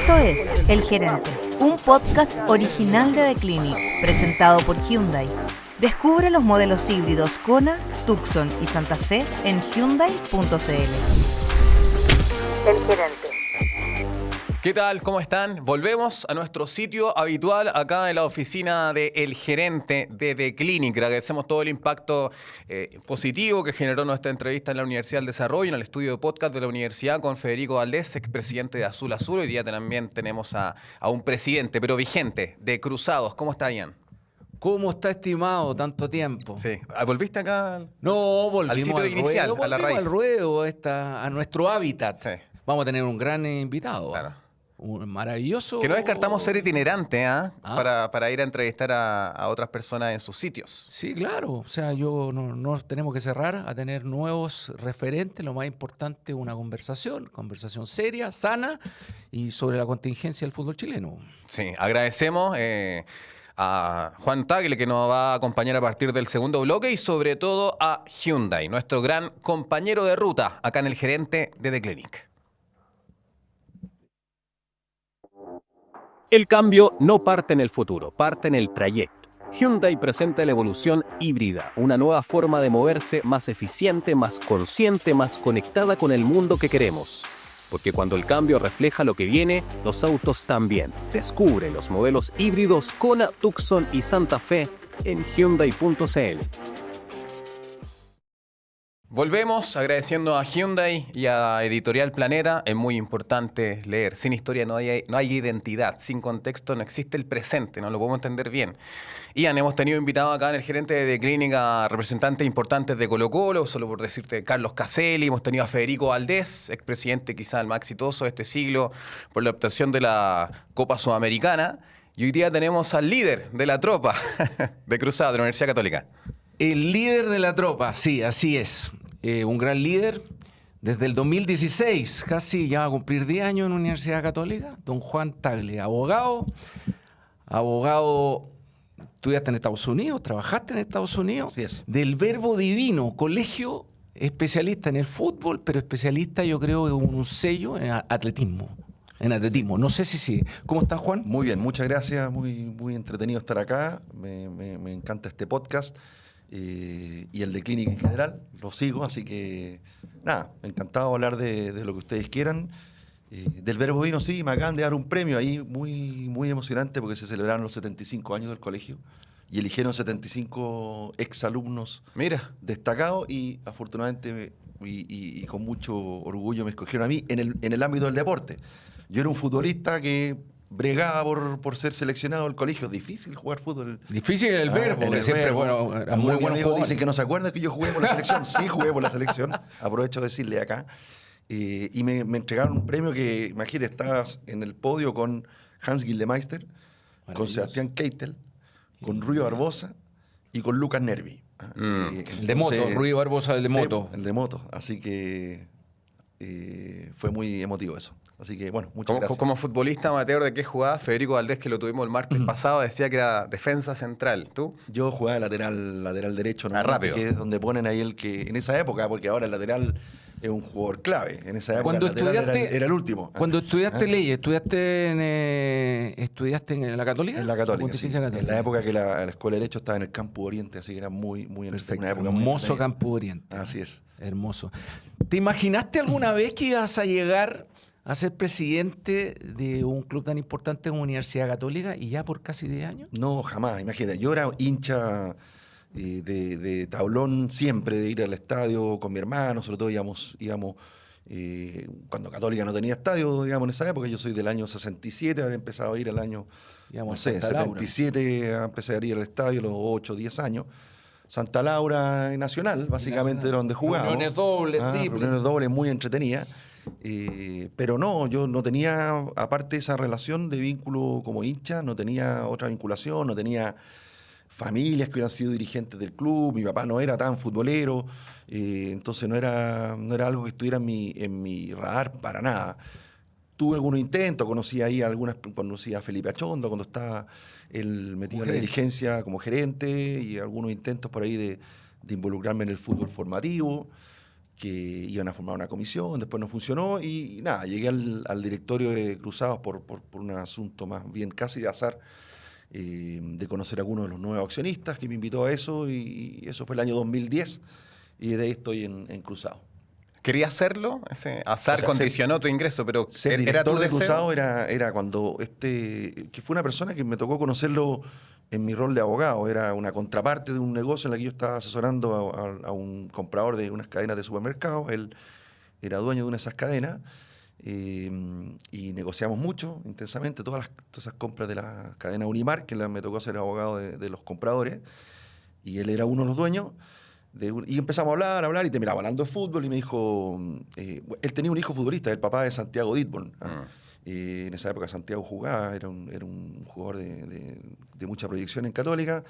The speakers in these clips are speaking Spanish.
Esto es El Gerente, un podcast original de The Clinic, presentado por Hyundai. Descubre los modelos híbridos Kona, Tucson y Santa Fe en Hyundai.cl. El Gerente. ¿Qué tal? ¿Cómo están? Volvemos a nuestro sitio habitual acá en la oficina de El Gerente de The Clinic. Agradecemos todo el impacto positivo que generó nuestra entrevista en la Universidad del Desarrollo, en el estudio de podcast de la universidad con Federico Valdés, expresidente de Azul Azul. Hoy día también tenemos a un presidente, pero vigente, de Cruzados. ¿Cómo está, Ian? ¿Cómo está, estimado? Tanto tiempo. Sí. ¿Volviste acá? No, volvimos al sitio inicial, ruedo, a la raíz. al ruedo, a nuestro hábitat. Sí. Vamos a tener un gran invitado. Claro. Un maravilloso... Que no descartamos ser itinerante, para ir a entrevistar a otras personas en sus sitios. Sí, claro. O sea, no tenemos que cerrar a tener nuevos referentes. Lo más importante, una conversación seria, sana y sobre la contingencia del fútbol chileno. Sí, agradecemos a Juan Tagle, que nos va a acompañar a partir del segundo bloque, y sobre todo a Hyundai, nuestro gran compañero de ruta acá en El Gerente de The Clinic. El cambio no parte en el futuro, parte en el trayecto. Hyundai presenta la evolución híbrida, una nueva forma de moverse más eficiente, más consciente, más conectada con el mundo que queremos. Porque cuando el cambio refleja lo que viene, los autos también. Descubre los modelos híbridos Kona, Tucson y Santa Fe en Hyundai.cl. Volvemos agradeciendo a Hyundai y a Editorial Planeta. Es muy importante leer. Sin historia no hay identidad. Sin contexto no existe el presente. No lo podemos entender bien. Ian, hemos tenido invitado acá en El Gerente de Clinic a representantes importantes de Colo-Colo, solo por decirte Carlos Caselli. Hemos tenido a Federico Valdés, expresidente quizás el más exitoso de este siglo por la obtención de la Copa Sudamericana. Y hoy día tenemos al líder de la tropa de Cruzado de la Universidad Católica. El líder de la tropa, sí, así es. Un gran líder. Desde el 2016, casi ya va a cumplir 10 años en la Universidad Católica, don Juan Tagle, abogado, estudiaste en Estados Unidos, trabajaste en Estados Unidos. Así es. Del Verbo Divino, colegio especialista en el fútbol, pero especialista yo creo en un sello en atletismo. No sé si sí. ¿Cómo estás, Juan? Muy bien, muchas gracias, muy entretenido estar acá, me encanta este podcast y el de Clinic en general, lo sigo, así que nada, encantado de hablar de lo que ustedes quieran. Del Verbo Divino, sí, me acaban de dar un premio ahí muy emocionante porque se celebraron los 75 años del colegio y eligieron 75 exalumnos destacados y afortunadamente y con mucho orgullo me escogieron a mí en el ámbito del deporte. Yo era un futbolista que bregaba por ser seleccionado del colegio. Difícil jugar fútbol. Difícil el Verbo, que siempre era muy bueno. Dicen que no se acuerdan que yo jugué por la selección. Sí, jugué por la selección. Aprovecho de decirle acá. Y me entregaron un premio que, imagínate, estabas en el podio con Hans Gildemeister, con Sebastián Keitel, con Rui Barbosa y con Lucas Nervi. El de moto, Rui Barbosa, el de moto. El de moto. Así que fue muy emotivo eso. Así que, bueno, muchas gracias. Como futbolista amateur, ¿de qué jugaba? Federico Valdés, que lo tuvimos el martes pasado, decía que era defensa central. ¿Tú? Yo jugaba lateral derecho, ¿no? Rápido. Que es donde ponen ahí el que... En esa época, porque ahora el lateral es un jugador clave. En esa época el lateral era el último. Cuando estudiaste leyes, ¿estudiaste en la Católica? En la Católica, sí. Católica. En la época que la Escuela de Derecho estaba en el Campo Oriente, así que era muy perfecto. Una época Hermoso Campo Oriente. Así es. Hermoso. ¿Te imaginaste alguna vez que ibas a llegar a ser presidente de un club tan importante como Universidad Católica y ya por casi 10 años? No, jamás. Imagínate, yo era hincha de tablón siempre, de ir al estadio con mi hermano, sobre todo íbamos cuando Católica no tenía estadio, digamos, en esa época. Yo soy del año 67, había empezado a ir al año, no sé, 77, empecé a ir al estadio a los 8, 10 años. Santa Laura y Nacional, básicamente, era donde jugábamos. Reuniones dobles, triples. Reuniones dobles muy entretenidas. Pero no, yo no tenía, aparte de esa relación de vínculo como hincha, no tenía otra vinculación, no tenía familias que hubieran sido dirigentes del club, mi papá no era tan futbolero, entonces no era algo que estuviera en mi radar para nada. Tuve algunos intentos, conocí a Felipe Achondo cuando estaba él metido en la dirigencia como gerente y algunos intentos por ahí de involucrarme en el fútbol formativo. que iban a formar una comisión, después no funcionó y nada, llegué al directorio de Cruzados por un asunto más bien casi de azar, de conocer a algunos de los nuevos accionistas que me invitó a eso y eso fue el año 2010 y desde ahí estoy en Cruzados. ¿Quería hacerlo? Ese azar O sea, condicionó tu ingreso, pero Ser ¿era director tu de deseo? Cruzado era cuando que fue una persona que me tocó conocerlo en mi rol de abogado, era una contraparte de un negocio en la que yo estaba asesorando a un comprador de unas cadenas de supermercados, él era dueño de una de esas cadenas, y negociamos mucho, intensamente, todas esas compras de la cadena Unimar, que me tocó ser abogado de los compradores, y él era uno de los dueños. Y empezamos a hablar, y terminaba hablando de fútbol, y me dijo, él tenía un hijo futbolista, el papá de Santiago Ditborn. En esa época Santiago jugaba, era un jugador de mucha proyección en Católica.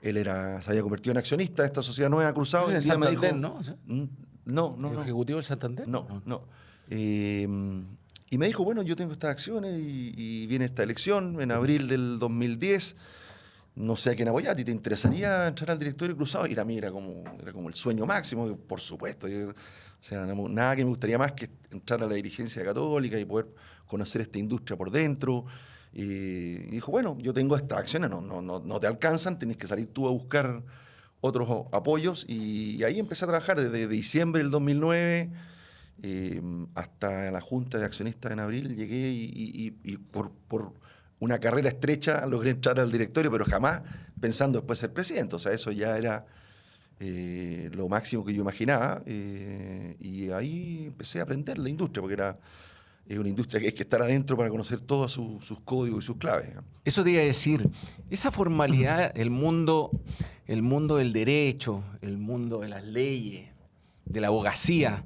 Él se había convertido en accionista de esta sociedad nueva Cruzado. En Y un día me Santander, dijo, ¿no? ¿Sí? No. ¿Ejecutivo del Santander? No. Y me dijo, bueno, yo tengo estas acciones y viene esta elección en abril del 2010. No sé a quién apoyar, ¿a ti te interesaría entrar al directorio Cruzado? Y a mí era como el sueño máximo, por supuesto. O sea, nada que me gustaría más que entrar a la dirigencia católica y poder conocer esta industria por dentro. Y dijo, bueno, yo tengo estas acciones, no te alcanzan, tenés que salir tú a buscar otros apoyos. Y ahí empecé a trabajar desde diciembre del 2009 hasta la Junta de Accionistas en abril. Llegué y por una carrera estrecha logré entrar al directorio, pero jamás pensando después ser presidente. O sea, eso ya era lo máximo que yo imaginaba. Y ahí empecé a aprender la industria, porque es una industria que hay que estar adentro para conocer todos sus códigos y sus claves. Eso te iba a decir, esa formalidad, el mundo del derecho, el mundo de las leyes, de la abogacía,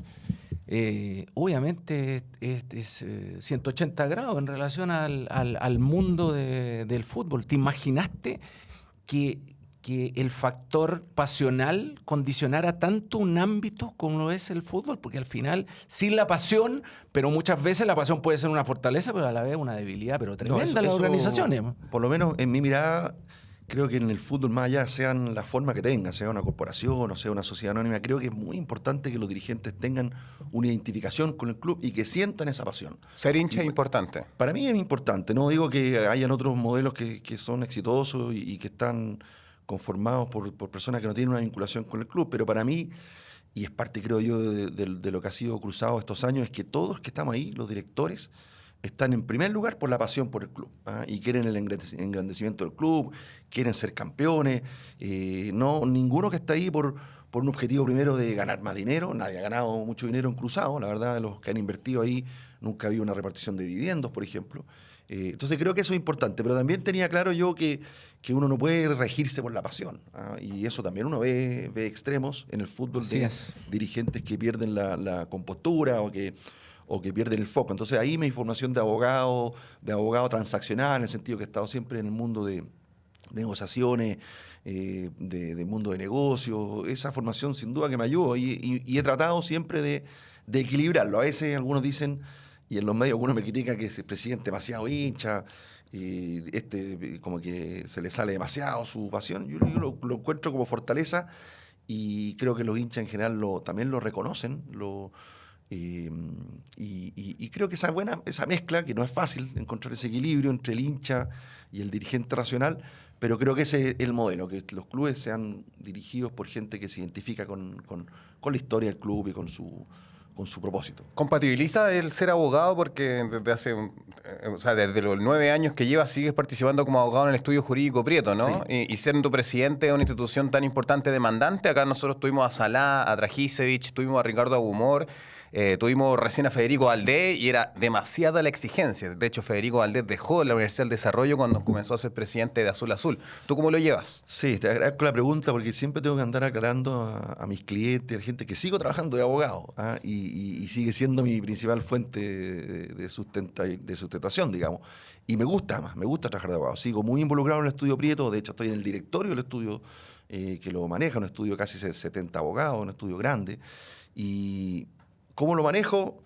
obviamente es 180 grados en relación al mundo del fútbol. ¿Te imaginaste que el factor pasional condicionara tanto un ámbito como lo es el fútbol? Porque al final, sin la pasión, pero muchas veces la pasión puede ser una fortaleza, pero a la vez una debilidad, pero tremenda en las organizaciones. Por lo menos en mi mirada, creo que en el fútbol, más allá sean la forma que tenga, sea una corporación o sea una sociedad anónima, creo que es muy importante que los dirigentes tengan una identificación con el club y que sientan esa pasión. Ser hincha es importante. Para mí es importante. No digo que hayan otros modelos que son exitosos y que están conformados por personas que no tienen una vinculación con el club, pero para mí, y es parte, creo yo, de lo que ha sido Cruzado estos años, es que todos que estamos ahí, los directores, están en primer lugar por la pasión por el club, y quieren el engrandecimiento del club, quieren ser campeones. Ninguno que está ahí por un objetivo primero de ganar más dinero. Nadie ha ganado mucho dinero en Cruzado, la verdad, de los que han invertido ahí nunca ha habido una repartición de dividendos, por ejemplo. Entonces creo que eso es importante, pero también tenía claro yo que uno no puede regirse por la pasión, y eso también uno ve extremos en el fútbol de dirigentes que pierden la compostura o que pierden el foco. Entonces ahí mi formación de abogado transaccional, en el sentido que he estado siempre en el mundo de negociaciones, de mundo de negocios, esa formación sin duda que me ayudó y he tratado siempre de equilibrarlo. A veces algunos dicen, y en los medios algunos me critican que el presidente demasiado hincha, y como que se le sale demasiado su pasión. Yo lo encuentro como fortaleza y creo que los hinchas en general también lo reconocen, y creo que esa mezcla, que no es fácil encontrar ese equilibrio entre el hincha y el dirigente racional, pero creo que ese es el modelo, que los clubes sean dirigidos por gente que se identifica con la historia del club y con su propósito. ¿Compatibiliza el ser abogado? Porque desde los 9 años que llevas sigues participando como abogado en el estudio jurídico Prieto, ¿no? Sí. Y siendo presidente de una institución tan importante demandante. Acá nosotros tuvimos a Salá, a Dragisevich, tuvimos a Ricardo Agumor, tuvimos recién a Federico Valdés y era demasiada la exigencia. De hecho, Federico Valdés dejó la Universidad del Desarrollo cuando comenzó a ser presidente de Azul Azul. ¿Tú cómo lo llevas? Sí, te agradezco la pregunta porque siempre tengo que andar aclarando a mis clientes, a la gente que sigo trabajando de abogado, y sigue siendo mi principal fuente de sustentación, digamos. Y me gusta trabajar de abogado. Sigo muy involucrado en el estudio Prieto, de hecho estoy en el directorio del estudio que lo maneja, un estudio casi 70 abogados, un estudio grande. Y ¿cómo lo manejo?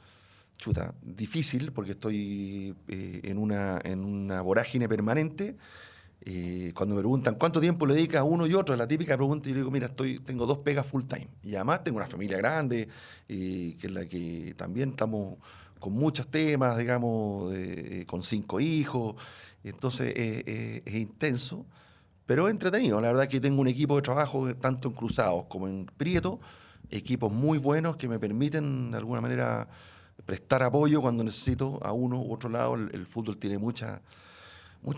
Difícil, porque estoy en una vorágine permanente. Cuando me preguntan cuánto tiempo le dedica a uno y otro, la típica pregunta, yo digo, mira, tengo 2 pegas full time. Y además tengo una familia grande, que es la que también estamos con muchos temas, digamos, con 5 hijos. Entonces es intenso, pero es entretenido. La verdad que tengo un equipo de trabajo tanto en Cruzados como en Prieto, equipos muy buenos que me permiten de alguna manera prestar apoyo cuando necesito a uno u otro lado. El fútbol tiene mucha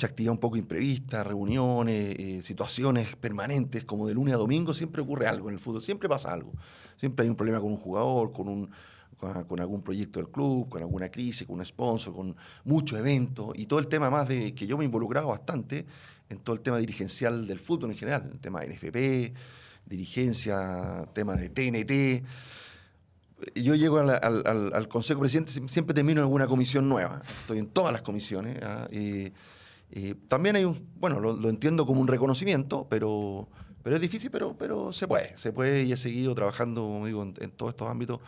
actividad un poco imprevista, reuniones, situaciones permanentes, como de lunes a domingo siempre ocurre algo en el fútbol, siempre pasa algo. Siempre hay un problema con un jugador, con algún proyecto del club, con alguna crisis, con un sponsor, con muchos eventos, y todo el tema más de que yo me he involucrado bastante en todo el tema dirigencial del fútbol en general, el tema de NFP, dirigencia, tema de TNT. Yo llego al Consejo Presidente, siempre termino en alguna comisión nueva, estoy en todas las comisiones, también hay bueno, lo entiendo como un reconocimiento, pero es difícil, pero se puede y he seguido trabajando, como digo, en todos estos ámbitos.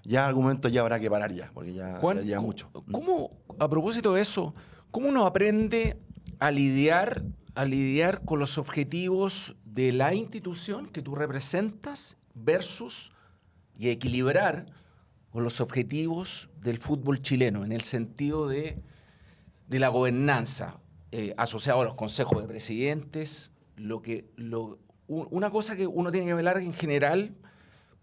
Ya en algún momento ya habrá que parar ya, porque ya Juan, ya mucho. ¿cómo, a propósito de eso, cómo uno aprende a lidiar con los objetivos de la institución que tú representas versus y equilibrar con los objetivos del fútbol chileno en el sentido de la gobernanza, asociado a los consejos de presidentes, una cosa que uno tiene que velar en general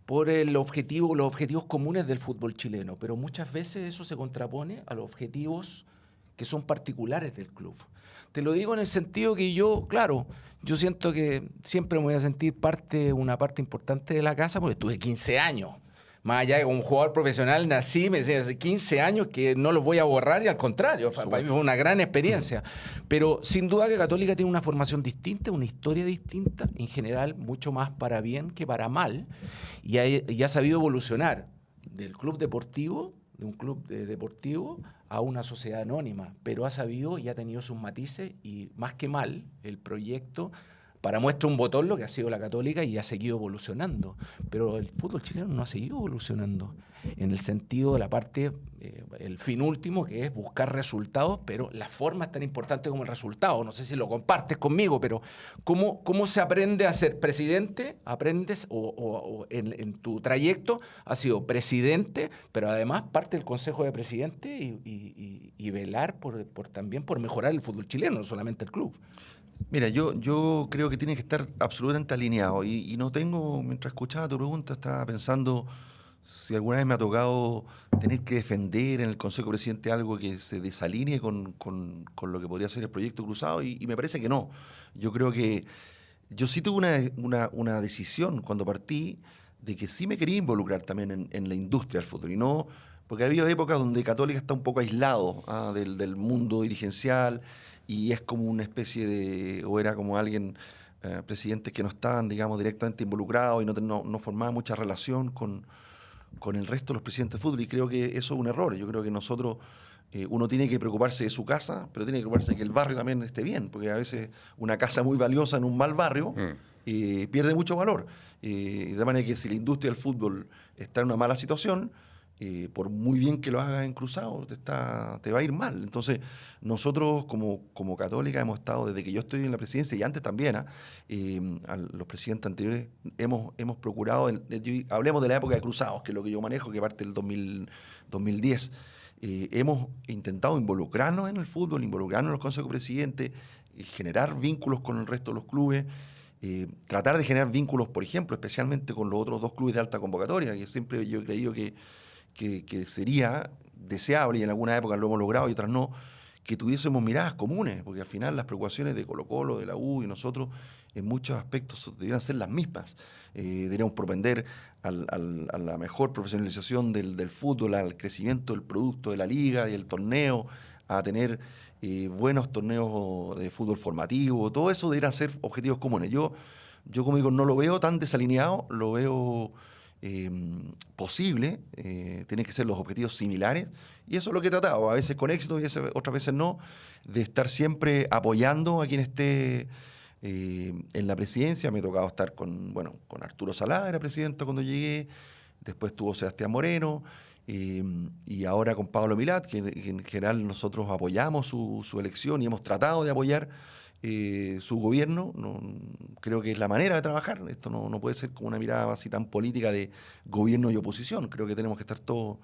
por los objetivos comunes del fútbol chileno, pero muchas veces eso se contrapone a los objetivos que son particulares del club. Te lo digo en el sentido que yo siento que siempre me voy a sentir una parte importante de la casa porque estuve 15 años. Más allá de como jugador profesional nací, me decía, hace 15 años que no los voy a borrar y al contrario, para mí fue una gran experiencia. Pero sin duda que Católica tiene una formación distinta, una historia distinta, en general mucho más para bien que para mal, y ha sabido evolucionar del club deportivo, de un club deportivo, a una sociedad anónima, pero ha sabido y ha tenido sus matices y más que mal el proyecto para muestra un botón lo que ha sido la Católica y ha seguido evolucionando. Pero el fútbol chileno no ha seguido evolucionando en el sentido de la parte, el fin último, que es buscar resultados, pero la forma es tan importante como el resultado. No sé si lo compartes conmigo, pero ¿cómo se aprende a ser presidente? Aprendes, o en tu trayecto has sido presidente, pero además parte del Consejo de Presidentes y velar también por mejorar el fútbol chileno, no solamente el club. Mira, yo creo que tiene que estar absolutamente alineado y no tengo, mientras escuchaba tu pregunta, estaba pensando si alguna vez me ha tocado tener que defender en el Consejo de Presidente algo que se desalinee con lo que podría ser el proyecto Cruzado y me parece que no. Yo creo que yo sí tuve una decisión cuando partí de que sí me quería involucrar también en la industria del fútbol y no, porque ha habido épocas donde Católica está un poco aislado del mundo dirigencial y es como una especie o era como alguien, presidentes que no estaban, digamos, directamente involucrados y no formaban mucha relación con el resto de los presidentes de fútbol, y creo que eso es un error. Yo creo que nosotros, uno tiene que preocuparse de su casa, pero tiene que preocuparse de que el barrio también esté bien, porque a veces una casa muy valiosa en un mal barrio pierde mucho valor. De manera que si la industria del fútbol está en una mala situación, por muy bien que lo hagas en Cruzado, te va a ir mal. Entonces, nosotros como Católica hemos estado, desde que yo estoy en la presidencia y antes también, a los presidentes anteriores, hemos procurado, hablemos de la época de Cruzados, que es lo que yo manejo, que parte del 2010, hemos intentado involucrarnos en el fútbol, involucrarnos en los consejos de presidentes, generar vínculos con el resto de los clubes, tratar de generar vínculos, por ejemplo, especialmente con los otros 2 clubes de alta convocatoria, que siempre yo he creído que sería deseable, y en alguna época lo hemos logrado y otras no, que tuviésemos miradas comunes, porque al final las preocupaciones de Colo-Colo, de la U y nosotros, en muchos aspectos deberían ser las mismas. Deberíamos propender a la mejor profesionalización del fútbol, al crecimiento del producto de la liga y el torneo, a tener buenos torneos de fútbol formativo. Todo eso debería ser objetivos comunes. Yo como digo, no lo veo tan desalineado, lo veo posible, tienen que ser los objetivos similares, y eso es lo que he tratado, a veces con éxito y otras veces no, de estar siempre apoyando a quien esté en la presidencia. Me ha tocado estar con Arturo Salá, era presidente cuando llegué, después estuvo Sebastián Moreno, y ahora con Pablo Milat, que en general nosotros apoyamos su elección y hemos tratado de apoyar su gobierno. Creo que es la manera de trabajar. Esto no puede ser como una mirada así tan política de gobierno y oposición. Creo que tenemos que estar todos.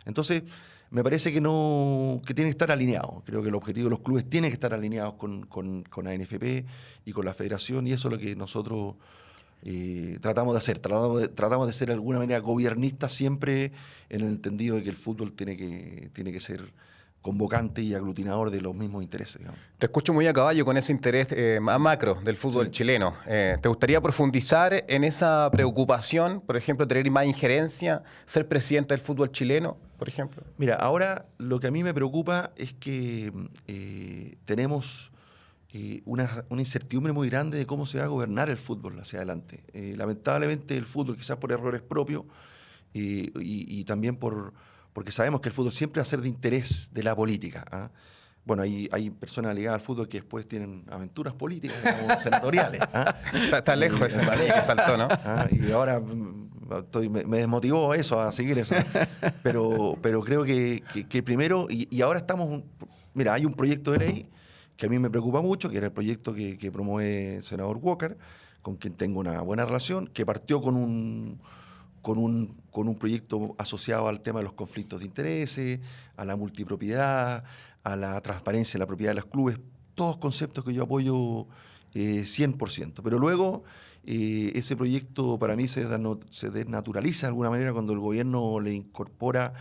Entonces, me parece que tiene que estar alineado. Creo que el objetivo de los clubes tiene que estar alineados con la NFP y con la federación, y eso es lo que nosotros tratamos de hacer. Tratamos de ser de alguna manera gobiernistas, siempre en el entendido de que el fútbol tiene que ser convocante y aglutinador de los mismos intereses, digamos. Te escucho muy a caballo con ese interés más macro del fútbol chileno. ¿Te gustaría profundizar en esa preocupación, por ejemplo, tener más injerencia, ser presidente del fútbol chileno, por ejemplo? Mira, ahora lo que a mí me preocupa es que tenemos una incertidumbre muy grande de cómo se va a gobernar el fútbol hacia adelante. Lamentablemente el fútbol, quizás por errores propios y también porque sabemos que el fútbol siempre va a ser de interés de la política, ¿ah? Bueno, hay personas ligadas al fútbol que después tienen aventuras políticas como senatoriales, ¿ah? Está lejos ese maní que saltó, ¿no? Y ahora me desmotivó eso, a seguir eso. Pero creo que primero, y ahora estamos... Mira, hay un proyecto de ley que a mí me preocupa mucho, que era el proyecto que promueve el senador Walker, con quien tengo una buena relación, que partió con un proyecto asociado al tema de los conflictos de intereses, a la multipropiedad, a la transparencia en la propiedad de los clubes, todos conceptos que yo apoyo 100%. Pero luego ese proyecto para mí se desnaturaliza de alguna manera cuando el gobierno le incorpora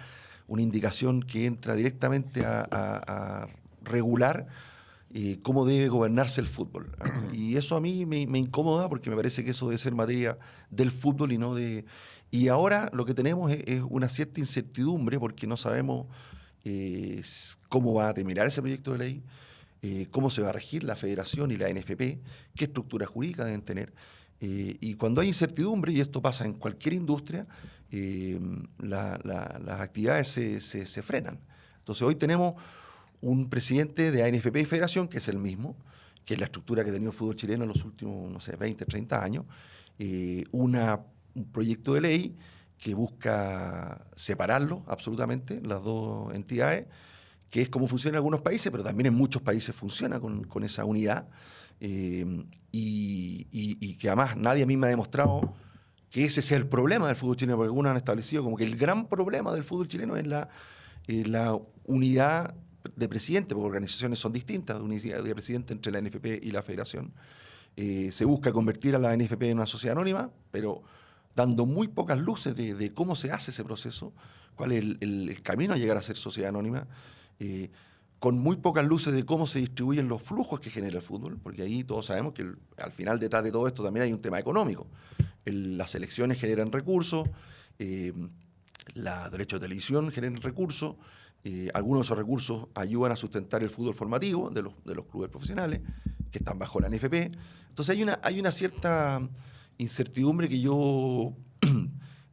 una indicación que entra directamente a regular cómo debe gobernarse el fútbol. Y eso a mí me incomoda, porque me parece que eso debe ser materia del fútbol y no de... Y ahora lo que tenemos es una cierta incertidumbre, porque no sabemos cómo va a terminar ese proyecto de ley, cómo se va a regir la federación y la NFP, qué estructura jurídica deben tener. Y cuando hay incertidumbre, y esto pasa en cualquier industria, las actividades se frenan. Entonces hoy tenemos un presidente de ANFP y Federación, que es el mismo, que es la estructura que ha tenido el fútbol chileno en los últimos, 20, 30 años, un proyecto de ley que busca separarlo absolutamente, las dos entidades, que es como funciona en algunos países, pero también en muchos países funciona con esa unidad, y que además nadie a mí me ha demostrado que ese sea el problema del fútbol chileno, porque algunos han establecido como que el gran problema del fútbol chileno es la unidad de presidente, porque organizaciones son distintas, de unidad de presidente entre la NFP y la Federación. Se busca convertir a la NFP en una sociedad anónima, pero dando muy pocas luces de cómo se hace ese proceso, cuál es el camino a llegar a ser sociedad anónima, con muy pocas luces de cómo se distribuyen los flujos que genera el fútbol, porque ahí todos sabemos que al final detrás de todo esto también hay un tema económico. Las elecciones generan recursos, los derechos de televisión generan recursos, algunos de esos recursos ayudan a sustentar el fútbol formativo de los clubes profesionales, que están bajo la NFP. Entonces hay una cierta incertidumbre que yo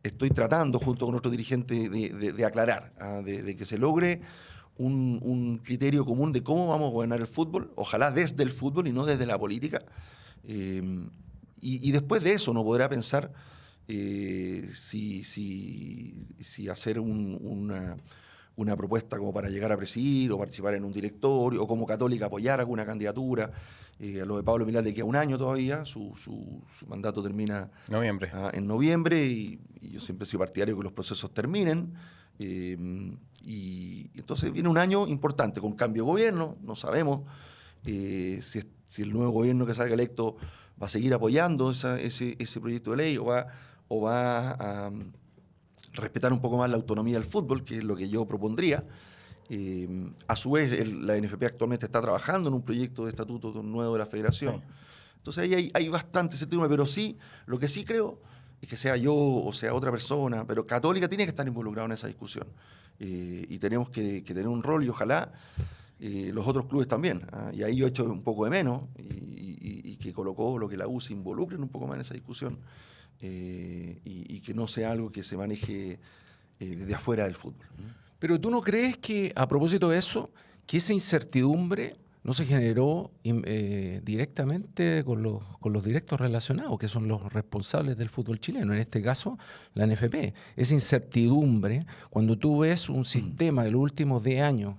estoy tratando, junto con otros dirigentes, de aclarar, de que se logre un criterio común de cómo vamos a gobernar el fútbol, ojalá desde el fútbol y no desde la política. Y después de eso uno podrá pensar si hacer una propuesta como para llegar a presidir o participar en un directorio, o como Católica apoyar alguna candidatura. Lo de Pablo Milad le queda un año todavía, su mandato termina en noviembre, y yo siempre he sido partidario de que los procesos terminen. Y entonces viene un año importante, con cambio de gobierno, no sabemos si el nuevo gobierno que salga electo va a seguir apoyando ese proyecto de ley o va a respetar un poco más la autonomía del fútbol, que es lo que yo propondría. A su vez, la NFP actualmente está trabajando en un proyecto de estatuto nuevo de la federación. Sí. Entonces ahí hay bastante certidumbre, pero sí, lo que sí creo es que sea yo o sea otra persona, pero Católica tiene que estar involucrado en esa discusión. Y tenemos que tener un rol, y ojalá los otros clubes también. Y ahí yo he hecho un poco de menos, y que Colo-Colo, lo que la U se involucren un poco más en esa discusión, y que no sea algo que se maneje desde afuera del fútbol. Pero ¿tú no crees que, a propósito de eso, que esa incertidumbre no se generó directamente con los directos relacionados, que son los responsables del fútbol chileno, en este caso la NFP? Esa incertidumbre, cuando tú ves un sistema de los últimos 10 años,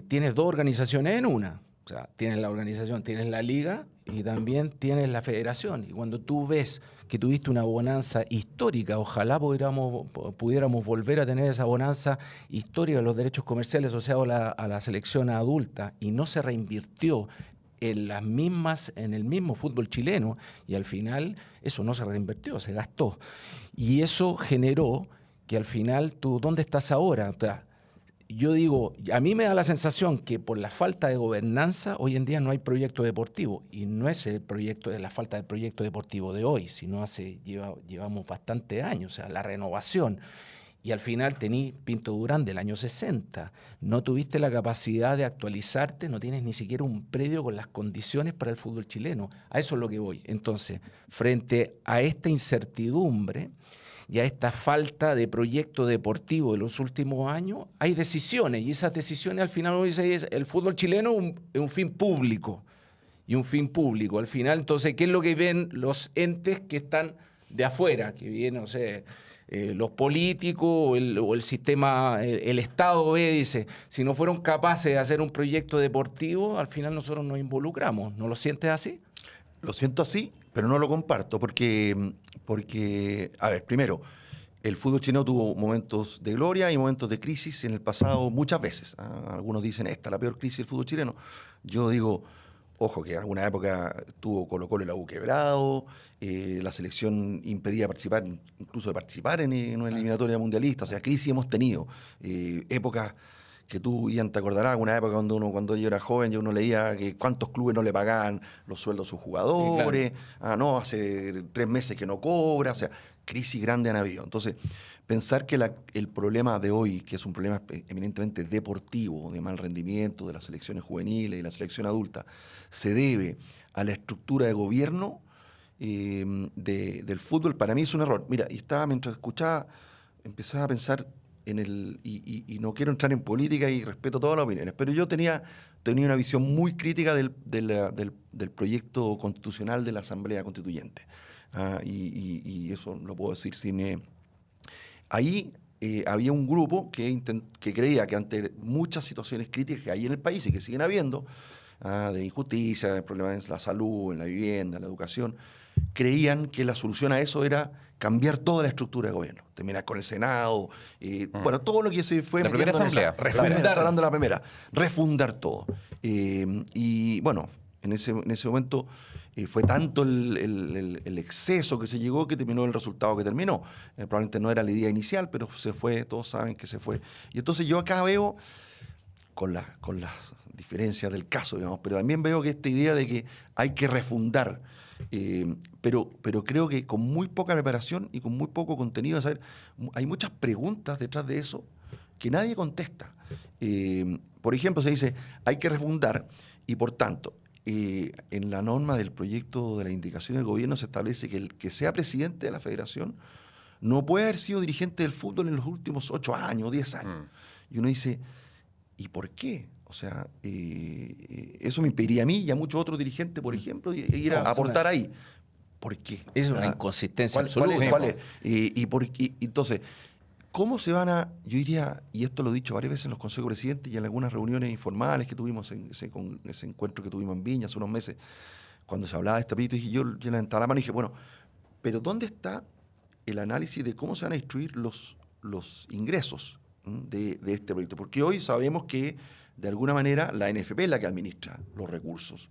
tienes dos organizaciones en una, sea, tienes la organización, tienes la liga y también tienes la federación. Y cuando tú ves que tuviste una bonanza histórica, ojalá pudiéramos volver a tener esa bonanza histórica de los derechos comerciales asociados a la selección adulta, y no se reinvirtió en el mismo fútbol chileno, y al final eso no se reinvirtió, se gastó. Y eso generó que al final tú, ¿dónde estás ahora? O sea, yo digo, a mí me da la sensación que por la falta de gobernanza hoy en día no hay proyecto deportivo, y no es la falta del proyecto deportivo de hoy, sino llevamos bastantes años, o sea, la renovación. Y al final tení Pinto Durán del año 60, no tuviste la capacidad de actualizarte, no tienes ni siquiera un predio con las condiciones para el fútbol chileno. A eso es lo que voy. Entonces, frente a esta incertidumbre y a esta falta de proyecto deportivo de los últimos años, hay decisiones, y esas decisiones al final hoy se dice, el fútbol chileno es un fin público, y un fin público. Al final, entonces, ¿qué es lo que ven los entes que están de afuera? Que vienen, no sé, los políticos o el sistema, el Estado ve, dice, si no fueron capaces de hacer un proyecto deportivo, al final nosotros nos involucramos. ¿No lo sientes así? Lo siento así, pero no lo comparto porque, a ver, primero, el fútbol chileno tuvo momentos de gloria y momentos de crisis en el pasado muchas veces. Algunos dicen, esta es la peor crisis del fútbol chileno. Yo digo, ojo, que en alguna época tuvo Colo-Colo y la U quebrado, la selección impedía participar, incluso de participar en una eliminatoria mundialista. O sea, crisis hemos tenido. Épocas que tú, Ian, te acordarás, una época cuando yo era joven, uno leía que cuántos clubes no le pagaban los sueldos a sus jugadores, sí, claro. No, hace 3 meses que no cobra, o sea, crisis grande han habido. Entonces, pensar que el problema de hoy, que es un problema eminentemente deportivo, de mal rendimiento de las selecciones juveniles y la selección adulta, se debe a la estructura de gobierno del fútbol, para mí es un error. Mira, mientras escuchaba, empezaba a pensar y no quiero entrar en política y respeto todas las opiniones, pero yo tenía una visión muy crítica del proyecto constitucional de la Asamblea Constituyente. Y eso lo puedo decir sin... Ahí había un grupo que creía que ante muchas situaciones críticas que hay en el país y que siguen habiendo, de injusticia, de problemas en la salud, en la vivienda, en la educación, creían que la solución a eso era cambiar toda la estructura de gobierno, terminar con el Senado, bueno, todo lo que se fue... La primera asamblea. Hablando de la primera, refundar todo. Y bueno, en ese momento fue tanto el exceso que se llegó que terminó el resultado que terminó. Probablemente no era la idea inicial, pero se fue, todos saben que se fue. Y entonces yo acá veo, con las diferencias del caso, digamos, pero también veo que esta idea de que hay que refundar, pero creo que con muy poca preparación y con muy poco contenido, hay muchas preguntas detrás de eso que nadie contesta. Por ejemplo, se dice, hay que refundar, y por tanto, en la norma del proyecto de la indicación del gobierno se establece que el que sea presidente de la federación no puede haber sido dirigente del fútbol en los últimos 8 años o 10 años. Y uno dice, ¿y por qué? O sea, eso me impediría a mí y a muchos otros dirigentes, por ejemplo, ir a aportar ahí. ¿Por qué? Es una inconsistencia absoluta. ¿Cuál es? Entonces, ¿cómo se van a...? Yo diría, y esto lo he dicho varias veces en los consejos de presidentes y en algunas reuniones informales que tuvimos en ese encuentro que tuvimos en Viña hace unos meses, cuando se hablaba de este proyecto, yo levantaba la mano y dije, bueno, pero ¿dónde está el análisis de cómo se van a distribuir los ingresos de este proyecto? Porque hoy sabemos que, de alguna manera, la NFP es la que administra los recursos.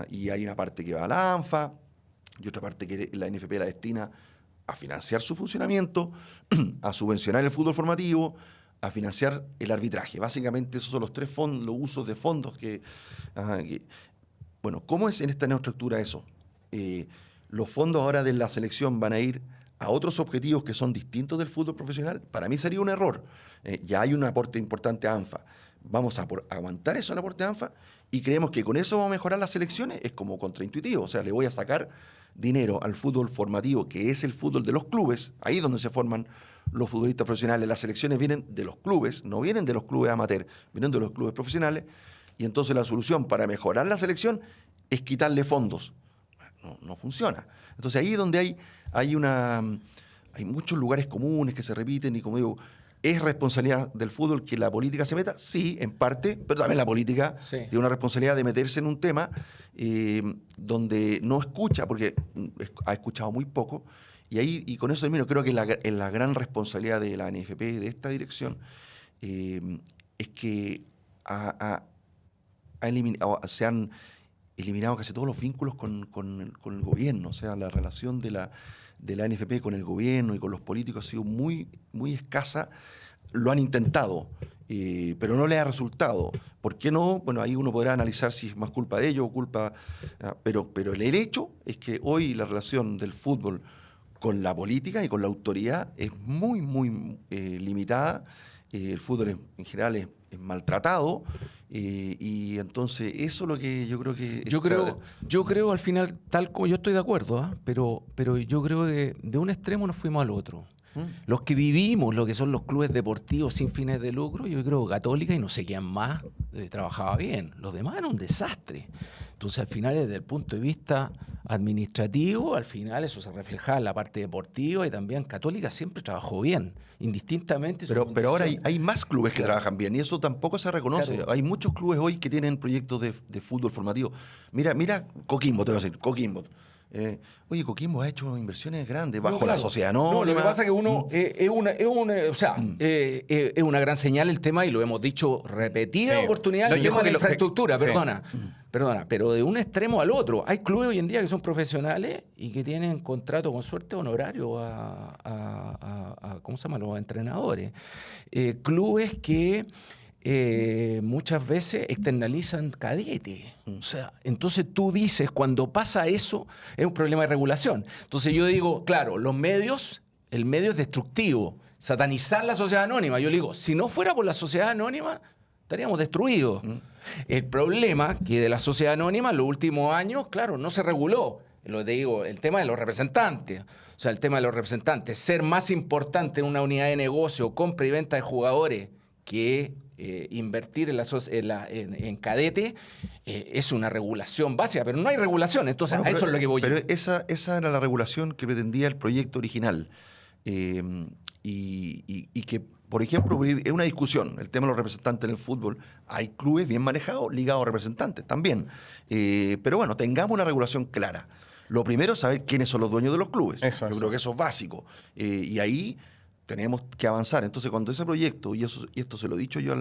Y hay una parte que va a la ANFA y otra parte que la NFP la destina a financiar su funcionamiento, a subvencionar el fútbol formativo, a financiar el arbitraje. Básicamente esos son los 3 fondos, los usos de fondos bueno, ¿cómo es en esta nueva estructura eso? Los fondos ahora de la selección van a ir a otros objetivos que son distintos del fútbol profesional. Para mí sería un error. Ya hay un aporte importante a ANFA. Vamos a aguantar eso al aporte a ANFA y creemos que con eso vamos a mejorar las selecciones. Es como contraintuitivo. O sea, le voy a sacar dinero al fútbol formativo, que es el fútbol de los clubes, ahí donde se forman los futbolistas profesionales. Las selecciones vienen de los clubes, no vienen de los clubes amateur, vienen de los clubes profesionales. Y entonces la solución para mejorar la selección es quitarle fondos. No funciona. Entonces ahí es donde hay muchos lugares comunes que se repiten y, como digo, ¿Es responsabilidad del fútbol que la política se meta? Sí, en parte, pero también la política tiene una responsabilidad de meterse en un tema donde no escucha, porque ha escuchado muy poco, y con eso termino. Creo que la gran responsabilidad de la NFP y de esta dirección es que se han eliminado casi todos los vínculos con el gobierno. O sea, la relación de la NFP con el gobierno y con los políticos ha sido muy, muy escasa. Lo han intentado, pero no les ha resultado. ¿Por qué no? Bueno, ahí uno podrá analizar si es más culpa de ellos o culpa... Pero el hecho es que hoy la relación del fútbol con la política y con la autoridad es muy, muy limitada. El fútbol en general es maltratado, y entonces eso es lo que yo creo que... Yo creo al final, tal como yo estoy de acuerdo, pero yo creo que de un extremo nos fuimos al otro. Los que vivimos lo que son los clubes deportivos sin fines de lucro, yo creo que Católica y no sé quién más trabajaba bien. Los demás eran un desastre. Entonces, al final, desde el punto de vista administrativo, al final eso se reflejaba en la parte deportiva, y también Católica siempre trabajó bien, indistintamente. Pero ahora hay más clubes que trabajan bien, y eso tampoco se reconoce. Claro. Hay muchos clubes hoy que tienen proyectos de fútbol formativo. Mira Coquimbo, te voy a decir, Coquimbo. Oye, Coquimbo ha hecho inversiones grandes bajo la sociedad anónima. No, lo que pasa es que uno es una gran señal el tema, y lo hemos dicho repetidas oportunidades, el tema de la infraestructura, perdona, pero de un extremo al otro. Hay clubes hoy en día que son profesionales y que tienen contrato con suerte honorario a ¿cómo se llama? Los entrenadores. Clubes que muchas veces externalizan cadetes. O sea, entonces tú dices, cuando pasa eso, es un problema de regulación. Entonces yo digo, claro, el medio es destructivo. Satanizar la sociedad anónima. Yo le digo, si no fuera por la sociedad anónima, estaríamos destruidos. El problema que de la sociedad anónima en los últimos años, claro, no se reguló. Lo te digo, el tema de los representantes. O sea, el tema de los representantes. Ser más importante en una unidad de negocio, compra y venta de jugadores, que invertir en cadete, es una regulación básica, pero no hay regulación. Entonces, a eso es lo que voy yo. Pero esa era la regulación que pretendía el proyecto original. Y que, por ejemplo, es una discusión, el tema de los representantes en el fútbol. Hay clubes bien manejados, ligados a representantes también. Pero bueno, tengamos una regulación clara. Lo primero es saber quiénes son los dueños de los clubes. Yo creo que eso es básico. Y ahí tenemos que avanzar. Entonces, cuando ese proyecto, y esto se lo he dicho yo